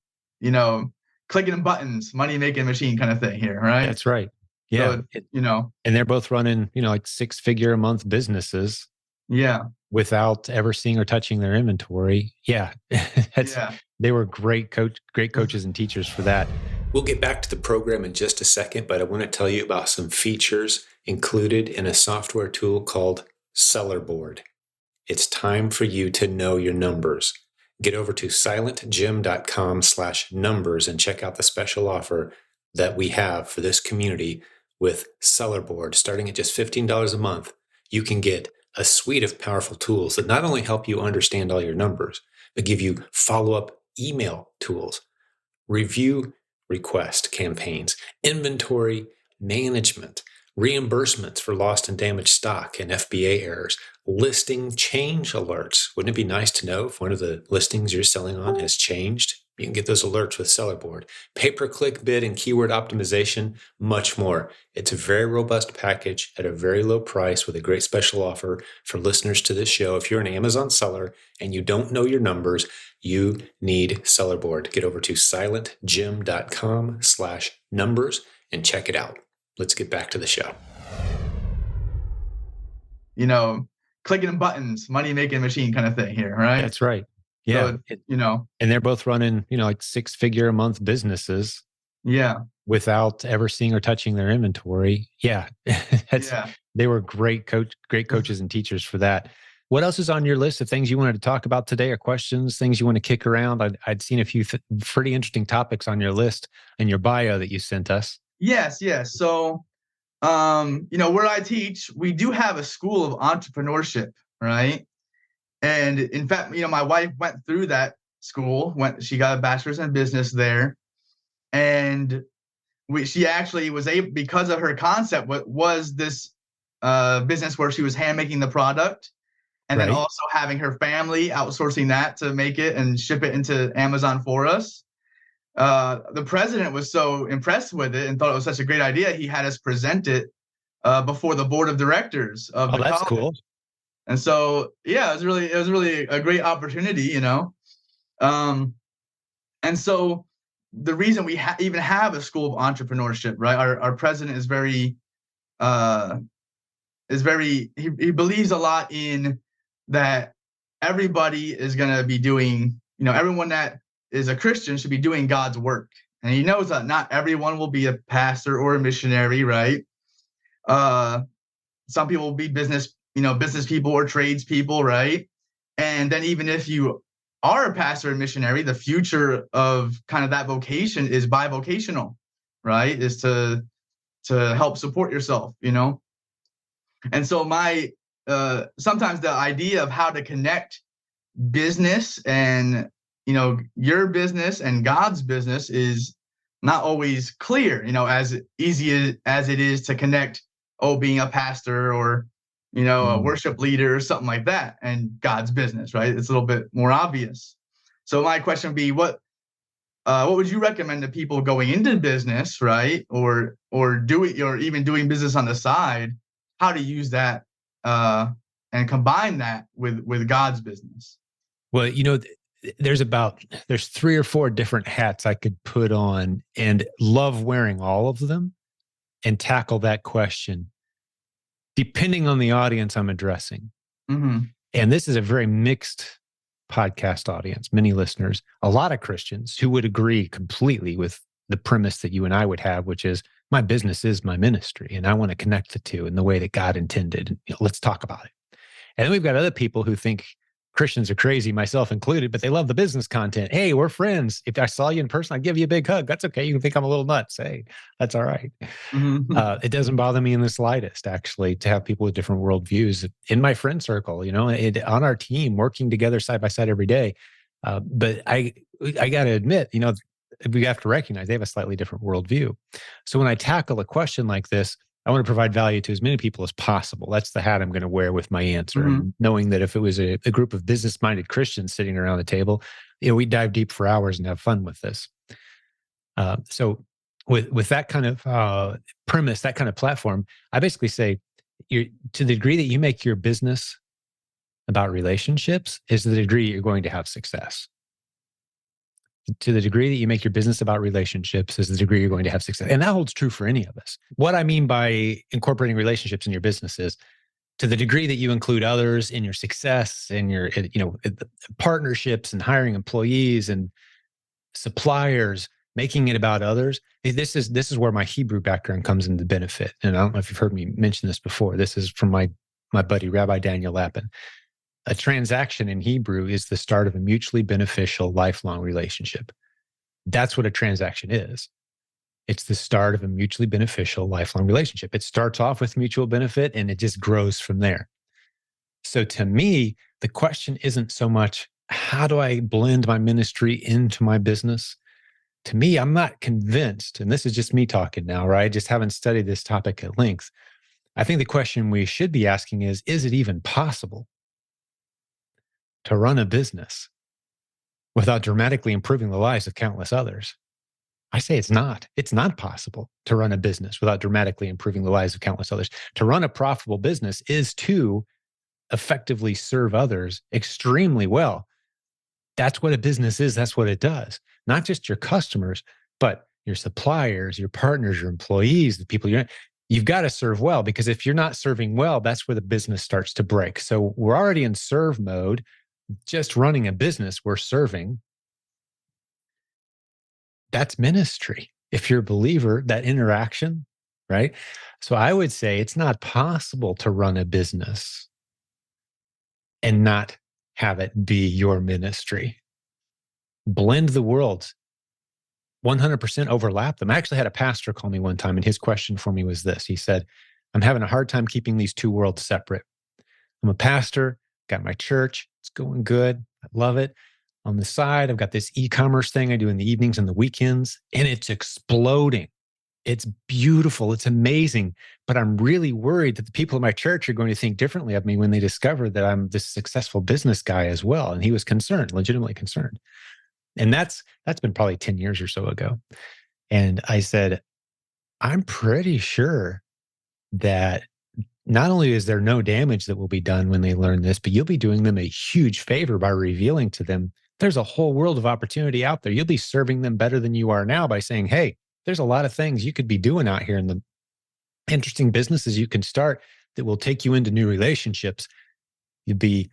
clicking buttons, money making machine kind of thing here, right? That's right. Yeah. So and they're both running, like 6-figure a month businesses yeah, without ever seeing or touching their inventory. Yeah. yeah. They were great coaches and teachers for that. We'll get back to the program in just a second, but I want to tell you about some features included in a software tool called Sellerboard. It's time for you to know your numbers. Get over to silentjimdotcom/numbers and check out the special offer that we have for this community with Sellerboard. Starting at just $15 a month, you can get a suite of powerful tools that not only help you understand all your numbers, but give you follow-up email tools, review request campaigns, inventory management, reimbursements for lost and damaged stock and FBA errors, listing change alerts. Wouldn't it be nice to know if one of the listings you're selling on has changed? You can get those alerts with Sellerboard. Pay-per-click bid and keyword optimization, much more. It's a very robust package at a very low price with a great special offer for listeners to this show. If you're an Amazon seller and you don't know your numbers, you need Sellerboard. Get over to silentjim.com/numbers and check it out. Let's get back to the show. Clicking buttons, money making machine kind of thing here, right? That's right. Yeah. So, and they're both running, like 6-figure a month businesses. Yeah. Without ever seeing or touching their inventory. Yeah. They were great coaches and teachers for that. What else is on your list of things you wanted to talk about today, or questions, things you want to kick around? I'd seen a few pretty interesting topics on your list and your bio that you sent us. Yes. So, where I teach, we do have a school of entrepreneurship, right? And in fact, my wife went through that school. She got a bachelor's in business there, and she actually was able, because of her concept, was this business where she was hand making the product, and then also having her family outsourcing that to make it and ship it into Amazon for us. The president was so impressed with it and thought it was such a great idea. He had us present it before the board of directors of the college. That's cool. And so, yeah, it was really a great opportunity, and so the reason we even have a school of entrepreneurship, right? Our president is he believes a lot in that everybody is going to be doing, everyone that is a Christian should be doing God's work. And he knows that not everyone will be a pastor or a missionary, right? Some people will be business people or tradespeople, right? And then even if you are a pastor and missionary, the future of kind of that vocation is bivocational, right? Is to help support yourself, And so sometimes the idea of how to connect business and, your business and God's business is not always clear, as easy as it is to connect, being a pastor or, a worship leader or something like that, and God's business, right? It's a little bit more obvious. So my question would be, what would you recommend to people going into business, right? Or even doing business on the side, how to use that and combine that with God's business? Well, there's 3 or 4 different hats I could put on and love wearing all of them and tackle that question depending on the audience I'm addressing. Mm-hmm. And this is a very mixed podcast audience, many listeners, a lot of Christians who would agree completely with the premise that you and I would have, which is my business is my ministry, and I want to connect the two in the way that God intended. Let's talk about it. And then we've got other people who think Christians are crazy, myself included, but they love the business content. Hey, we're friends. If I saw you in person, I'd give you a big hug. That's okay. You can think I'm a little nuts. Hey, that's all right. Mm-hmm. It doesn't bother me in the slightest, actually, to have people with different worldviews in my friend circle, on our team, working together side by side every day. But I got to admit, we have to recognize they have a slightly different worldview. So when I tackle a question like this, I want to provide value to as many people as possible. That's the hat I'm going to wear with my answer. Mm-hmm. And knowing that if it was a group of business-minded Christians sitting around the table, we'd dive deep for hours and have fun with this. So with that kind of premise, that kind of platform, I basically say, to the degree that you make your business about relationships is the degree you're going to have success. To the degree that you make your business about relationships is the degree you're going to have success. And that holds true for any of us. What I mean by incorporating relationships in your business is to the degree that you include others in your success and your, partnerships and hiring employees and suppliers, making it about others. This is where my Hebrew background comes into benefit. And I don't know if you've heard me mention this before. This is from my buddy, Rabbi Daniel Lapin. A transaction in Hebrew is the start of a mutually beneficial, lifelong relationship. That's what a transaction is. It's the start of a mutually beneficial, lifelong relationship. It starts off with mutual benefit and it just grows from there. So to me, the question isn't so much, how do I blend my ministry into my business? To me, I'm not convinced, and this is just me talking now, right? I just haven't studied this topic at length. I think the question we should be asking is it even possible to run a business without dramatically improving the lives of countless others? I say it's not. It's not possible to run a business without dramatically improving the lives of countless others. To run a profitable business is to effectively serve others extremely well. That's what a business is. That's what it does. Not just your customers, but your suppliers, your partners, your employees, the people you've got to serve well, because if you're not serving well, that's where the business starts to break. So we're already in serve mode. Just running a business, we're serving. That's ministry. If you're a believer, that interaction, right? So I would say it's not possible to run a business and not have it be your ministry. Blend the worlds, 100% overlap them. I actually had a pastor call me one time, and his question for me was this. He said, I'm having a hard time keeping these two worlds separate. I'm a pastor, got my church, it's going good, I love it. On the side, I've got this e-commerce thing I do in the evenings and the weekends, and it's exploding. It's beautiful. It's amazing. But I'm really worried that the people in my church are going to think differently of me when they discover that I'm this successful business guy as well. And he was concerned, legitimately concerned. And that's been probably 10 years or so ago. And I said, I'm pretty sure that not only is there no damage that will be done when they learn this, but you'll be doing them a huge favor by revealing to them there's a whole world of opportunity out there. You'll be serving them better than you are now by saying, hey, there's a lot of things you could be doing out here in the interesting businesses you can start that will take you into new relationships. You'll be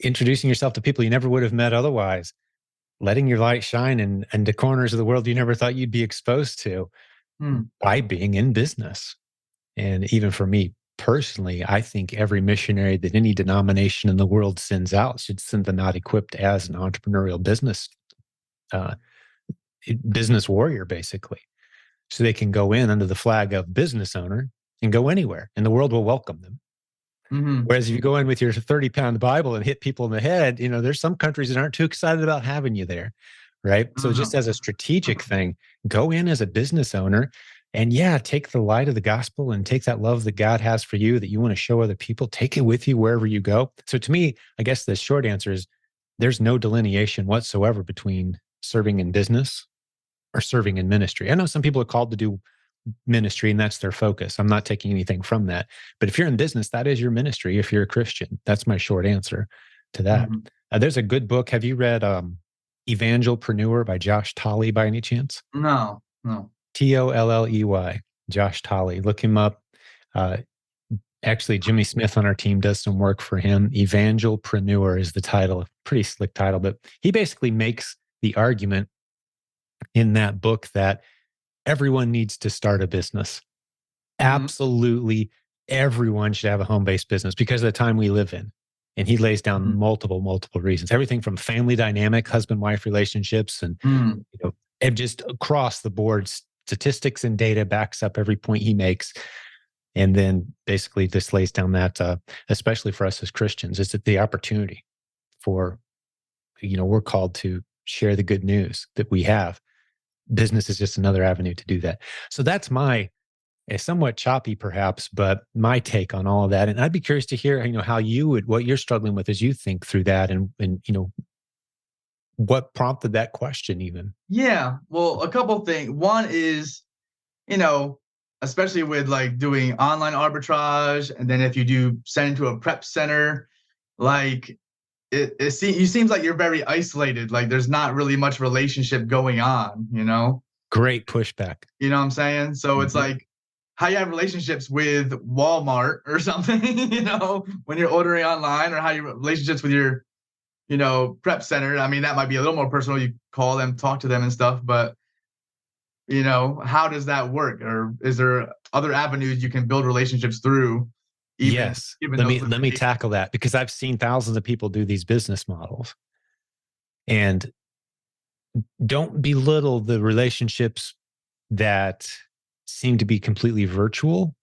introducing yourself to people you never would have met otherwise, letting your light shine in the corners of the world you never thought you'd be exposed to by being in business. And even for me personally, I think every missionary that any denomination in the world sends out should send them out equipped as an entrepreneurial business warrior, basically. So they can go in under the flag of business owner and go anywhere, and the world will welcome them. Mm-hmm. Whereas if you go in with your 30-pound Bible and hit people in the head, there's some countries that aren't too excited about having you there, right? So just as a strategic thing, go in as a business owner and take the light of the gospel and take that love that God has for you that you want to show other people, take it with you wherever you go. So to me, I guess the short answer is there's no delineation whatsoever between serving in business or serving in ministry. I know some people are called to do ministry and that's their focus. I'm not taking anything from that. But if you're in business, that is your ministry. If you're a Christian, that's my short answer to that. Mm-hmm. There's a good book. Have you read Evangelpreneur by Josh Tolley by any chance? No. Tolley, Josh Tolley. Look him up. Actually, Jimmy Smith on our team does some work for him. Evangelpreneur is the title, pretty slick title, but he basically makes the argument in that book that everyone needs to start a business. Mm-hmm. Absolutely everyone should have a home-based business because of the time we live in. And he lays down multiple reasons, everything from family dynamic, husband-wife relationships, and and just across the board, statistics and data backs up every point he makes. And then basically this lays down that, especially for us as Christians, is that the opportunity for, we're called to share the good news that we have. business is just another avenue to do that. So that's my somewhat choppy perhaps, but my take on all of that. And I'd be curious to hear, how what you're struggling with as you think through that, and what prompted that question even. Yeah. Well, a couple things. One is, you know, especially with like doing online arbitrage, and then if you do send to a prep center, like you seems like you're very isolated. Like there's not really much relationship going on, Great pushback. You know what I'm saying? So it's Mhm. like how you have relationships with Walmart or something, when you're ordering online, or how your relationships with your, prep center. I mean, that might be a little more personal. You call them, talk to them and stuff, but how does that work? Or is there other avenues you can build relationships through, even Yes. given Let those me limitations? tackle that, because I've seen thousands of people do these business models. And don't belittle the relationships that seem to be completely virtual,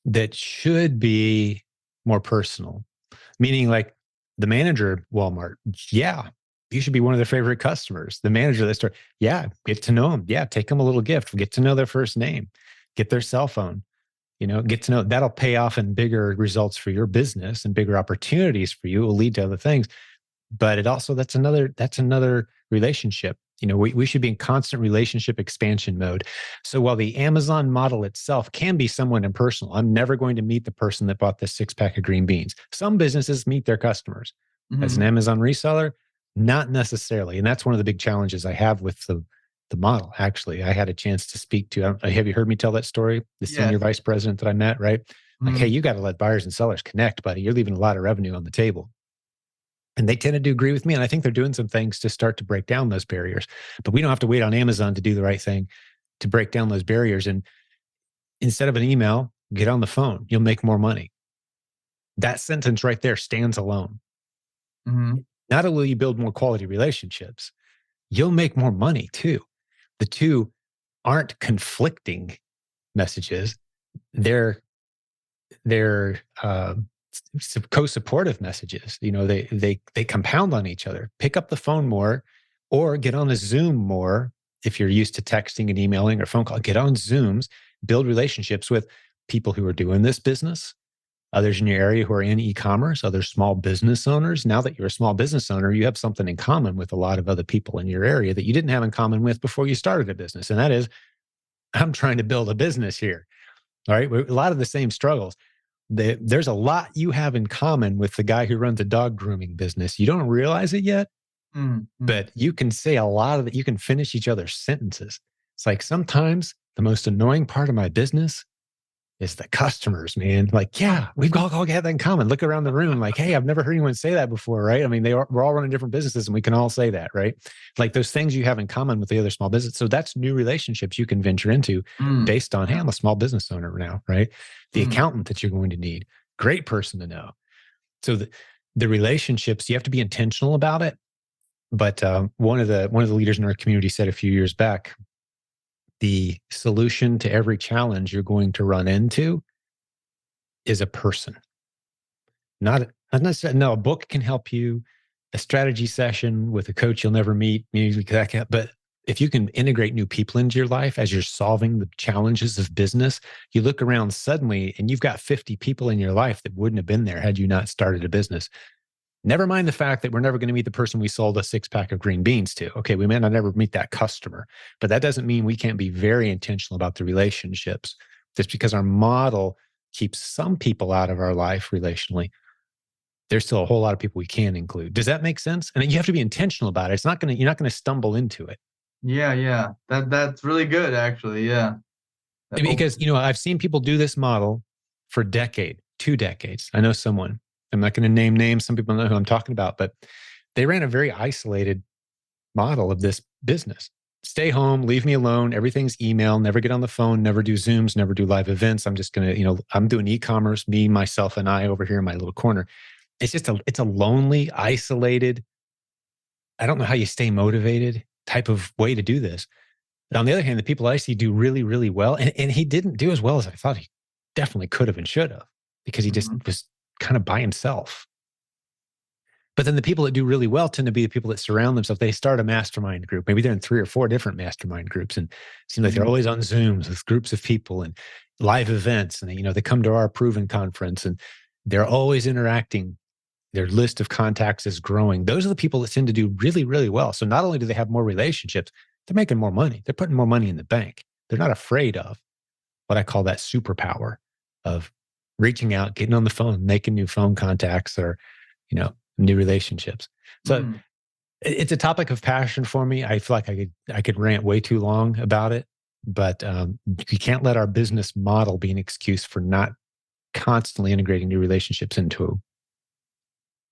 that should be more personal. Meaning, like, the manager at Walmart, yeah, you should be one of their favorite customers. The manager of the store, yeah, get to know them. Yeah, take them a little gift. Get to know their first name. Get their cell phone. Get to know, that'll pay off in bigger results for your business and bigger opportunities for you. It will lead to other things. But it also, that's another relationship. We should be in constant relationship expansion mode. So while the Amazon model itself can be somewhat impersonal, I'm never going to meet the person that bought this 6-pack of green beans. Some businesses meet their customers. As an Mhm. Amazon reseller, not necessarily. And that's one of the big challenges I have with the model. Actually, I had a chance to speak to, have you heard me tell that story? The senior Yes. vice president that I met, right? Like, hey, Mhm. you got to let buyers and sellers connect, buddy. You're leaving a lot of revenue on the table. And they tended to agree with me. And I think they're doing some things to start to break down those barriers. But we don't have to wait on Amazon to do the right thing to break down those barriers. And instead of an email, get on the phone. You'll make more money. That sentence right there stands alone. Mhm. Not only will you build more quality relationships, you'll make more money too. The two aren't conflicting messages. They're co-supportive messages. They compound on each other. Pick up the phone more, or get on a Zoom more. If you're used to texting and emailing or phone call, get on Zooms. Build relationships with people who are doing this business, others in your area who are in e-commerce, other small business owners. Now that you're a small business owner, you have something in common with a lot of other people in your area that you didn't have in common with before you started a business, and that is, I'm trying to build a business here. All right, a lot of the same struggles. There's a lot you have in common with the guy who runs a dog grooming business. You don't realize it yet, Mhm. but you can say a lot of it. You can finish each other's sentences. It's like, sometimes the most annoying part of my business is the customers, man. Like, yeah, we've all got that in common. Look around the room, like, hey, I've never heard anyone say that before, right? I mean, we're all running different businesses, and we can all say that, right? Like, those things you have in common with the other small business. So that's new relationships you can venture into Mm. based on, hey, Yeah. I'm a small business owner now, right? The Mm. accountant that you're going to need, great person to know. So the relationships, you have to be intentional about it. But one of the leaders in our community said a few years back, the solution to every challenge you're going to run into is a person. Not necessarily. No, a book can help you. A strategy session with a coach you'll never meet, maybe that can, but if you can integrate new people into your life as you're solving the challenges of business, you look around suddenly and you've got 50 people in your life that wouldn't have been there had you not started a business. Never mind the fact that we're never going to meet the person we sold a 6-pack of green beans to. Okay, we may not ever meet that customer, but that doesn't mean we can't be very intentional about the relationships. Just because our model keeps some people out of our life relationally, there's still a whole lot of people we can include. Does that make sense? And you have to be intentional about it. You're not going to stumble into it. Yeah, yeah. That's really good, actually. Yeah. That Because, opens. I've seen people do this model for a decade, 2 decades. I know someone, I'm not going to name names. Some people know who I'm talking about, but they ran a very isolated model of this business. Stay home, leave me alone. Everything's email, never get on the phone, never do Zooms, never do live events. I'm just going to, I'm doing e-commerce, me, myself, and I over here in my little corner. It's a lonely, isolated, I don't know how you stay motivated type of way to do this. But on the other hand, the people I see do really, really well. And he didn't do as well as I thought he definitely could have and should have, because he just Mhm. was kind of by himself. But then the people that do really well tend to be the people that surround themselves. They start a mastermind group. Maybe they're in 3 or 4 different mastermind groups, and it seems like they're always on Zooms with groups of people and live events. And they come to our Proven conference, and they're always interacting. Their list of contacts is growing. Those are the people that tend to do really, really well. So not only do they have more relationships, they're making more money. They're putting more money in the bank. They're not afraid of what I call that superpower of reaching out, getting on the phone, making new phone contacts, or new relationships. So it's a topic of passion for me. I feel like I could rant way too long about it, but we can't let our business model be an excuse for not constantly integrating new relationships into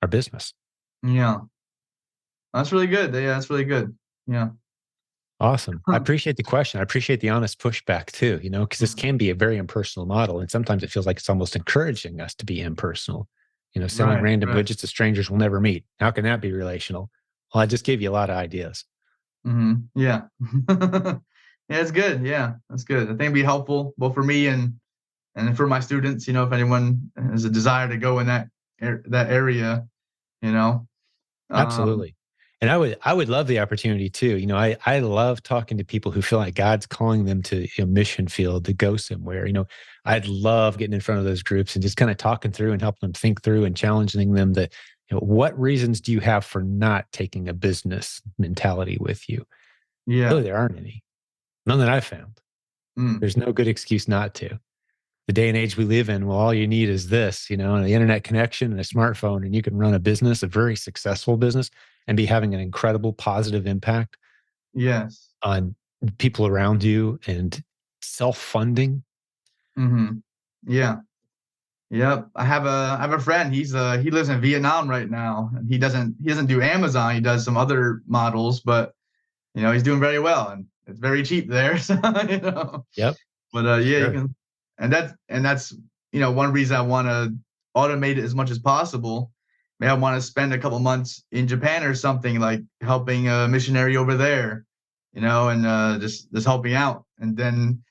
our business. Yeah. That's really good. Yeah, that's really good. Yeah. Awesome. I appreciate the question. I appreciate the honest pushback too, because this can be a very impersonal model. And sometimes it feels like it's almost encouraging us to be impersonal. Selling random widgets to strangers we'll never meet. How can that be relational? Well, I just gave you a lot of ideas. Yeah. Yeah, it's good. Yeah, that's good. I think it'd be helpful both for me and for my students, if anyone has a desire to go in that area, Absolutely. And I would love the opportunity too. I love talking to people who feel like God's calling them to a mission field to go somewhere. I'd love getting in front of those groups and just kind of talking through and helping them think through and challenging them that, what reasons do you have for not taking a business mentality with you? Yeah. Really, there aren't any. None that I've found. There's no good excuse not to. The day and age we live in, well, all you need is this, and the internet connection and a smartphone, and you can run a business, a very successful business, and be having an incredible positive impact on people around you and self-funding. Yeah. Yep. I have a friend. He lives in Vietnam right now, and he doesn't do Amazon. He does some other models, but he's doing very well, and it's very cheap there. So, Yep. But yeah, Sure. you can, and that's one reason I want to automate it as much as possible. Maybe I want to spend a couple months in Japan or something, like helping a missionary over there, and just helping out, and then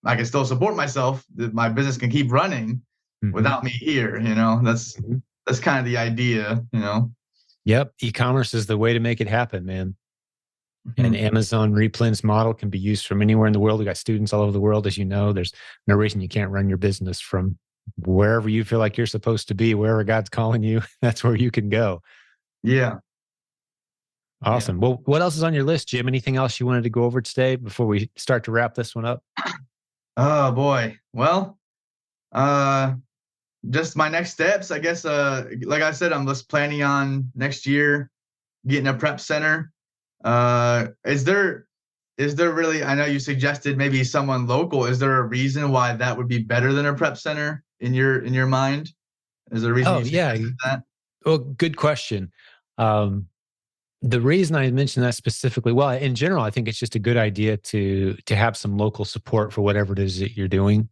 I can still support myself. My business can keep running without me here. That's kind of the idea. Yep. E-commerce is the way to make it happen, man. And Amazon REPLENS model can be used from anywhere in the world. We got students all over the world, as you know. There's no reason you can't run your business from wherever you feel like you're supposed to be, wherever God's calling you. That's where you can go. Yeah. Awesome. Well, what else is on your list, Jim? Anything else you wanted to go over today before we start to wrap this one up? Oh boy. Well, just my next steps, I guess. Like I said, I'm just planning on next year getting a prep center. Is there really, I know you suggested maybe someone local. Is there a reason why that would be better than a prep center in your mind? Is there a reason you suggested that? Well, good question. The reason I mentioned that specifically, well, in general, I think it's just a good idea to have some local support for whatever it is that you're doing,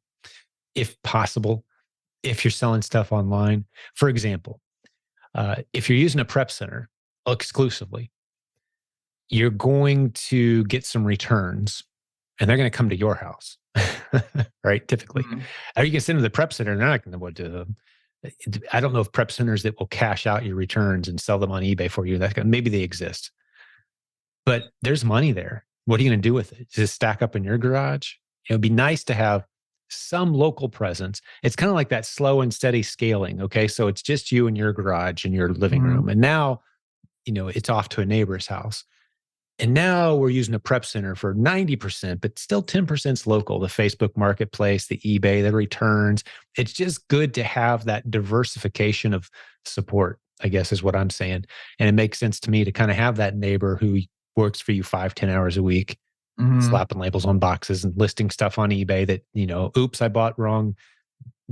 if possible, if you're selling stuff online. For example, if you're using a prep center exclusively, you're going to get some returns and they're going to come to your house, right? Typically. Or you can send them to the prep center and they're not going to know what to do with them. I don't know if prep centers that will cash out your returns and sell them on eBay for you. Maybe they exist, but there's money there. What are you going to do with it? Does it stack up in your garage? It'd be nice to have some local presence. It's kind of like that slow and steady scaling. Okay. So it's just you and your garage and your living room. And now, it's off to a neighbor's house. And now we're using a prep center for 90%, but still 10% is local. The Facebook marketplace, the eBay, the returns. It's just good to have that diversification of support, I guess is what I'm saying. And it makes sense to me to kind of have that neighbor who works for you 5-10 hours a week, slapping labels on boxes and listing stuff on eBay that, oops, I bought wrong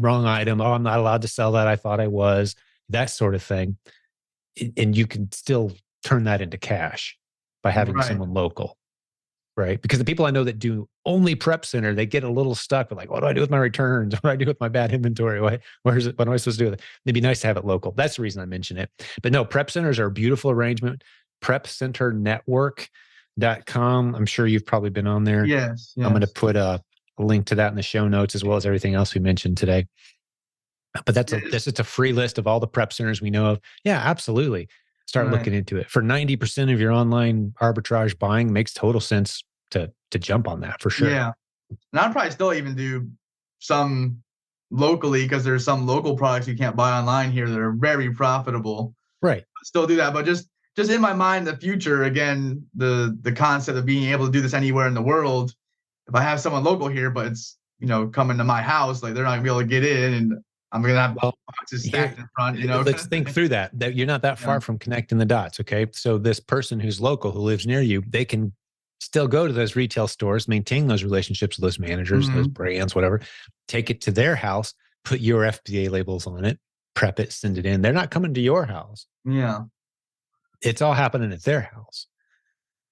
item. Oh, I'm not allowed to sell that. I thought I was, that sort of thing. And you can still turn that into cash by having someone local, right? Because the people I know that do only prep center, they get a little stuck with like, what do I do with my returns? What do I do with my bad inventory? What am I supposed to do with it? It'd be nice to have it local. That's the reason I mention it. But no, prep centers are a beautiful arrangement. PrepCenterNetwork.com. I'm sure you've probably been on there. Yes. I'm going to put a link to that in the show notes as well as everything else we mentioned today. But that's just a free list of all the prep centers we know of. Yeah, absolutely. Start looking into it. For 90% of your online arbitrage buying, makes total sense to jump on that for sure. Yeah. And I'd probably still even do some locally, because there's some local products you can't buy online here that are very profitable. Right. Still do that, but just in my mind, the future, again, the concept of being able to do this anywhere in the world. If I have someone local here, but it's, coming to my house, like they're not gonna be able to get in, and I'm gonna have boxes stacked in front. Let's think through that you're not that far from connecting the dots. Okay, so this person who's local, who lives near you, they can still go to those retail stores, maintain those relationships with those managers, those brands, whatever, take it to their house, put your FBA labels on it, prep it, send it in. They're not coming to your house. Yeah. It's all happening at their house.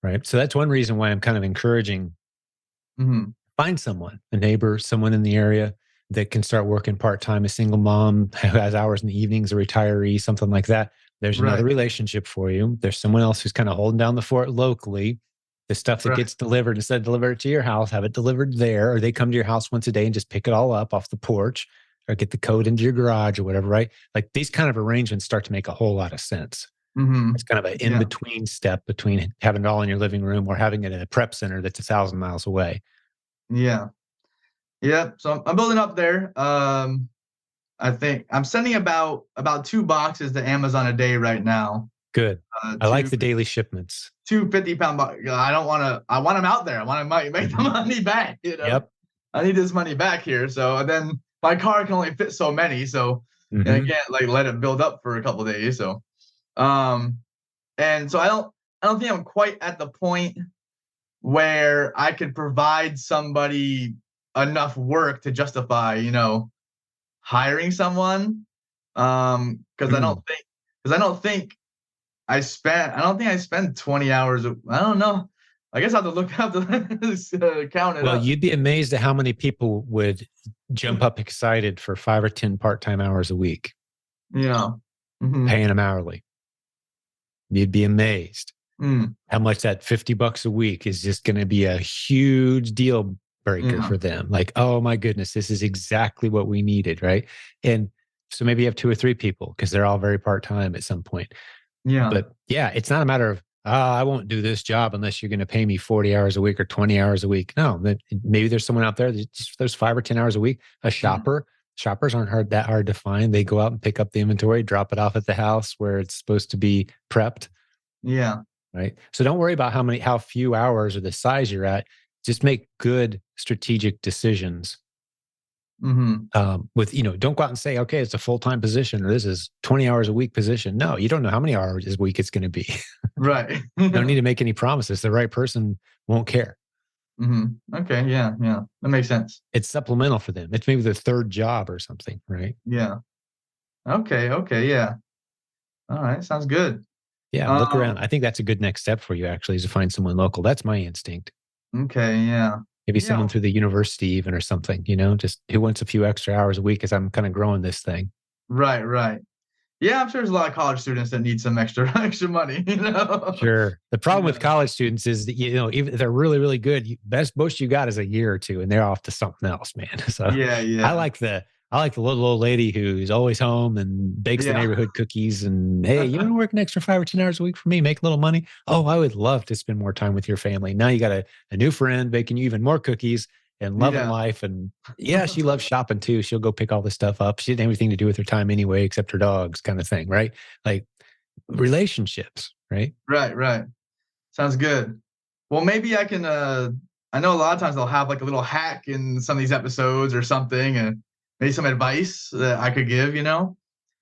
Right. So that's one reason why I'm kind of encouraging, find someone, a neighbor, someone in the area that can start working part-time, a single mom who has hours in the evenings, a retiree, something like that. There's another relationship for you. There's someone else who's kind of holding down the fort locally. The stuff that gets delivered, instead of deliver it to your house, have it delivered there, or they come to your house once a day and just pick it all up off the porch, or get the code into your garage or whatever, right? Like these kind of arrangements start to make a whole lot of sense. It's kind of an in-between step between having it all in your living room or having it in a prep center that's 1,000 miles away. Yeah. Yeah. So I'm building up there. I think I'm sending about 2 boxes to Amazon a day right now. Good. I like the daily shipments. 2 50-pound boxes. I want them out there. I want to make the money back. Yep. I need this money back here. So then my car can only fit so many. So and I can't let it build up for a couple of days. So, and so I don't think I'm quite at the point where I could provide somebody enough work to justify, hiring someone. Because I don't think I spend 20 hours. I don't know. I guess I have to look up to count it. Well, you'd be amazed at how many people would jump up excited for 5 or 10 part-time hours a week. Yeah. Paying them hourly. You'd be amazed how much that $50 a week is just going to be a huge deal breaker for them. Like, oh my goodness, this is exactly what we needed, right? And so maybe you have 2 or 3 people because they're all very part-time at some point. Yeah. But yeah, it's not a matter of, I won't do this job unless you're going to pay me 40 hours a week or 20 hours a week. No, maybe there's someone out there that just those 5 or 10 hours a week, a shopper. Shoppers aren't that hard to find. They go out and pick up the inventory, drop it off at the house where it's supposed to be prepped. Yeah. Right. So don't worry about how few hours or the size you're at. Just make good strategic decisions. Don't go out and say, okay, it's a full-time position or this is 20 hours a week position. No, you don't know how many hours a week it's going to be. Right. You don't need to make any promises. The right person won't care. Okay. Yeah. Yeah. That makes sense. It's supplemental for them. It's maybe their 3rd job or something. Right. Yeah. Okay. Yeah. All right. Sounds good. Yeah. Look around. I think that's a good next step for you actually, is to find someone local. That's my instinct. Okay. Yeah. Maybe someone through the university even or something, just who wants a few extra hours a week as I'm kind of growing this thing. Right. Yeah, I'm sure there's a lot of college students that need some extra money, Sure. The problem with college students is that, even if they're really, really good, most you got is a year or 2 and they're off to something else, man. So yeah. I like the little old lady who's always home and bakes the neighborhood cookies and, hey, you want to work an extra 5 or 10 hours a week for me, make a little money? Oh, I would love to spend more time with your family. Now you got a new friend baking you even more cookies and loving life. And she loves shopping too. She'll go pick all this stuff up. She didn't have anything to do with her time anyway, except her dogs, kind of thing, right? Like relationships, right? Right. Sounds good. Well, maybe I can, I know a lot of times they'll have like a little hack in some of these episodes or something, and maybe some advice that I could give,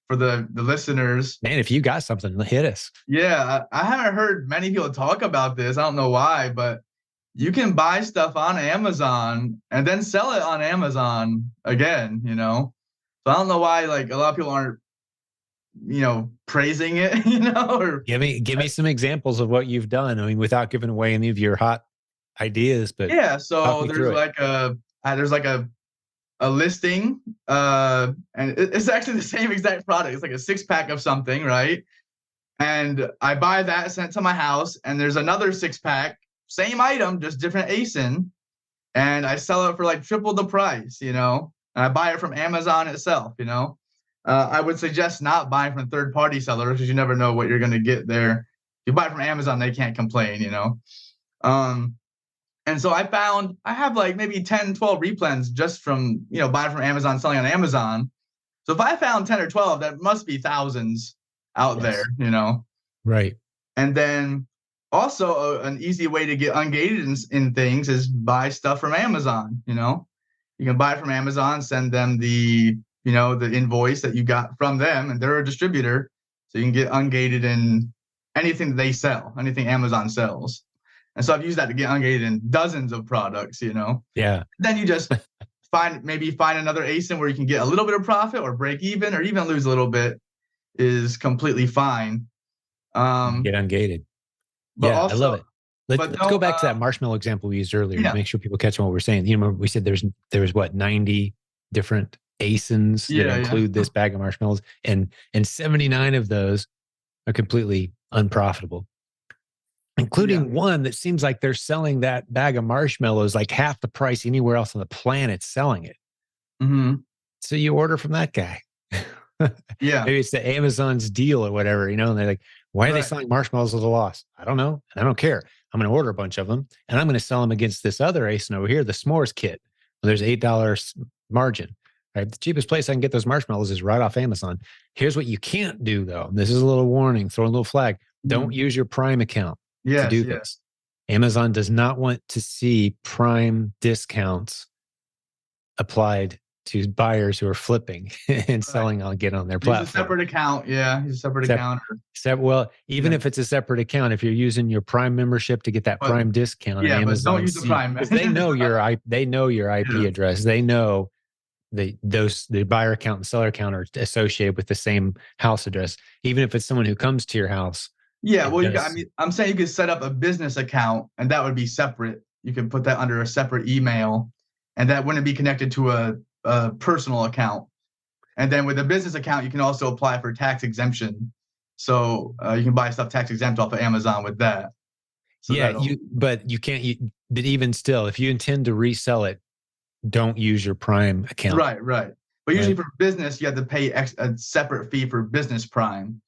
for the listeners. Man, if you got something, hit us. Yeah. I haven't heard many people talk about this. I don't know why, but you can buy stuff on Amazon and then sell it on Amazon again, So I don't know why, like, a lot of people aren't, praising it, or give me some examples of what you've done. I mean, without giving away any of your hot ideas, but so there's like a listing, and it's actually the same exact product. It's like a 6-pack of something, right? And I buy that, sent to my house, and there's another 6-pack, same item, just different ASIN, and I sell it for like triple the price, and I buy it from Amazon itself, I would suggest not buying from third-party sellers because you never know what you're going to get there. If you buy from Amazon, they can't complain, And so I have like maybe 10, 12 replens just from, buying from Amazon, selling on Amazon. So if I found 10 or 12, that must be thousands out there, Right. And then also an easy way to get ungated in things is buy stuff from Amazon, You can buy it from Amazon, send them the invoice that you got from them, and they're a distributor. So you can get ungated in anything that they sell, anything Amazon sells. And so I've used that to get ungated in dozens of products, Yeah. Then you just find another ASIN where you can get a little bit of profit or break even or even lose a little bit is completely fine. Get ungated. But yeah, also, I love it. Let's go back to that marshmallow example we used earlier to make sure people catch on what we're saying. Remember we said there was what, 90 different ASINs that include this bag of marshmallows, and 79 of those are completely unprofitable, including one that seems like they're selling that bag of marshmallows like half the price anywhere else on the planet selling it. Mm-hmm. So you order from that guy. Maybe it's the Amazon's deal or whatever, and they're like, why are they selling marshmallows at a loss? I don't know. And I don't care. I'm going to order a bunch of them and I'm going to sell them against this other ASIN over here, the s'mores kit. Well, there's $8 margin. Right? The cheapest place I can get those marshmallows is right off Amazon. Here's what you can't do though. This is a little warning, throw a little flag. Don't use your Prime account to do this. Amazon does not want to see Prime discounts applied to buyers who are flipping and selling on their platform. Use a separate account. Yeah, use a separate account. Well, even if it's a separate account, if you're using your Prime membership to get that Prime discount, Amazon, don't use the Prime. Because they know your IP address. They know the buyer account and seller account are associated with the same house address. Even if it's someone who comes to your house. Yeah, well, I'm saying you could set up a business account, and that would be separate. You could put that under a separate email, and that wouldn't be connected to a personal account. And then with a business account, you can also apply for tax exemption. So you can buy stuff tax exempt off of Amazon with that. So but you can't. But even still, if you intend to resell it, don't use your Prime account. Right. But usually for business, you have to pay a separate fee for business Prime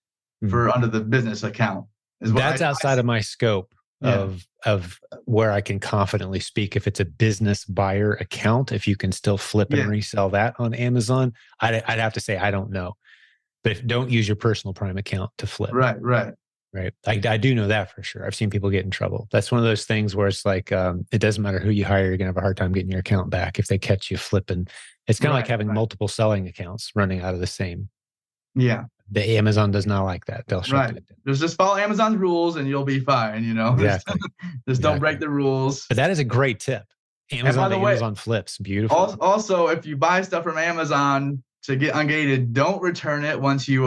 for under the business account. That's outside of my scope of where I can confidently speak. If it's a business buyer account, if you can still flip and resell that on Amazon, I'd have to say I don't know. But don't use your personal Prime account to flip. Right. I do know that for sure. I've seen people get in trouble. That's one of those things where it's like, it doesn't matter who you hire, you're going to have a hard time getting your account back if they catch you flipping. It's kind of like having multiple selling accounts running out of the same. Yeah. The Amazon does not like that. They'll shut it down. Just follow Amazon's rules and you'll be fine, Exactly. Just don't break the rules. But that is a great tip. Amazon flips. Beautiful. Also, if you buy stuff from Amazon to get ungated, don't return it once you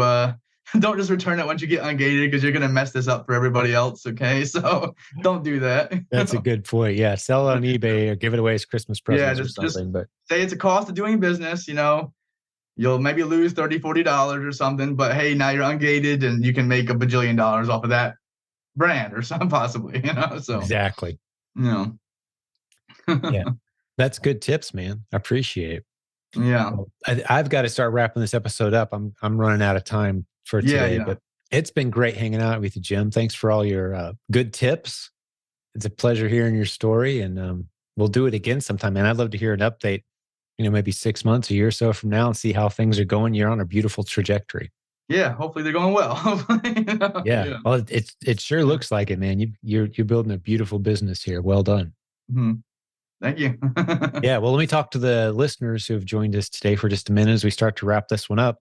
don't just return it once you get ungated, because you're going to mess this up for everybody else. Okay. So don't do that. That's a good point. Yeah. Sell it on eBay or give it away as Christmas presents or something. But say it's a cost of doing business, you'll maybe lose $30, $40 or something, but hey, now you're ungated and you can make $1 bajillion off of that brand or something possibly, so. Exactly. Yeah. That's good tips, man. I appreciate it. Yeah. Well, I've got to start wrapping this episode up. I'm running out of time for today, but it's been great hanging out with you, Jim. Thanks for all your good tips. It's a pleasure hearing your story, and we'll do it again sometime, man. I'd love to hear an update, maybe 6 months, a year or so from now, and see how things are going. You're on a beautiful trajectory. Yeah, hopefully they're going well. Well, it sure looks like it, man. You're building a beautiful business here. Well done. Mm-hmm. Thank you. Yeah, well, let me talk to the listeners who have joined us today for just a minute as we start to wrap this one up.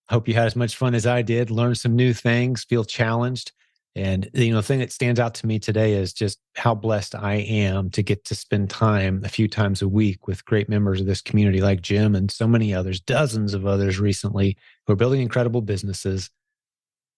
Hope you had as much fun as I did, learn some new things, feel challenged. And, the thing that stands out to me today is just how blessed I am to get to spend time a few times a week with great members of this community like Jim and so many others, dozens of others recently, who are building incredible businesses.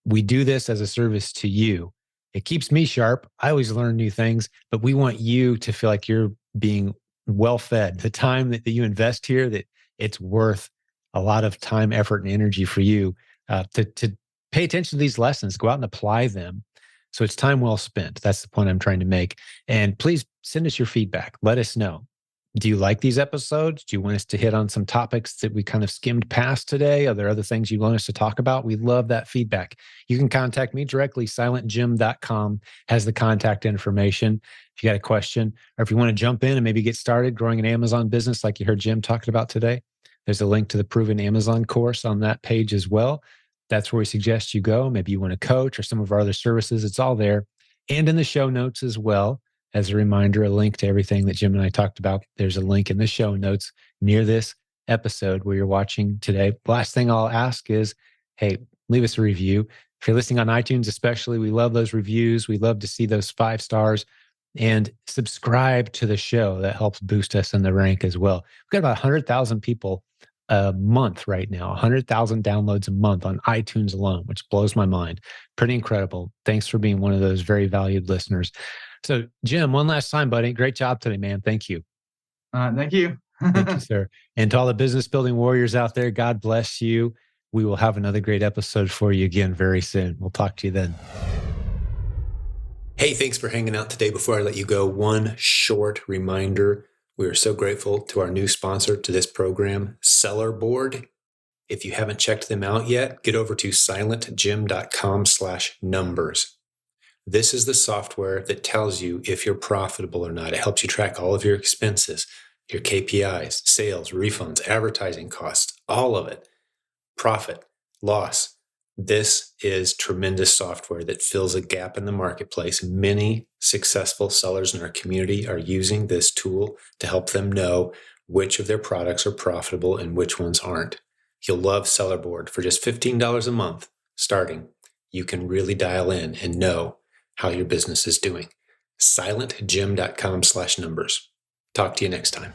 We do this as a service to you. It keeps me sharp. I always learn new things, but we want you to feel like you're being well fed. The time that you invest here, that it's worth a lot of time, effort, and energy for you to pay attention to these lessons, go out and apply them. So it's time well spent. That's the point I'm trying to make. And please send us your feedback. Let us know. Do you like these episodes? Do you want us to hit on some topics that we kind of skimmed past today? Are there other things you want us to talk about? We love that feedback. You can contact me directly. silentjimdotcom has the contact information. If you got a question, or if you want to jump in and maybe get started growing an Amazon business like you heard Jim talking about today, there's a link to the Proven Amazon course on that page as well. That's where we suggest you go. Maybe you want a coach or some of our other services. It's all there. And in the show notes as well. As a reminder, a link to everything that Jim and I talked about. There's a link in the show notes near this episode where you're watching today. Last thing I'll ask is, hey, leave us a review. If you're listening on iTunes, especially, we love those reviews. We love to see those 5 stars, and subscribe to the show. That helps boost us in the rank as well. We've got about 100,000 people a month right now, 100,000 downloads a month on iTunes alone, which blows my mind. Pretty incredible. Thanks for being one of those very valued listeners. So, Jim, one last time, buddy. Great job today, man. Thank you. Thank you. Thank you, sir. And to all the business building warriors out there, God bless you. We will have another great episode for you again very soon. We'll talk to you then. Hey, thanks for hanging out today. Before I let you go, one short reminder. We are so grateful to our new sponsor to this program, Seller Board. If you haven't checked them out yet, get over to silentjim.com/numbers. This is the software that tells you if you're profitable or not. It helps you track all of your expenses, your KPIs, sales, refunds, advertising costs, all of it. Profit, loss. This is tremendous software that fills a gap in the marketplace. Many successful sellers in our community are using this tool to help them know which of their products are profitable and which ones aren't. You'll love Seller Board. For just $15 a month starting, you can really dial in and know how your business is doing. silentjim.com/numbers. Talk to you next time.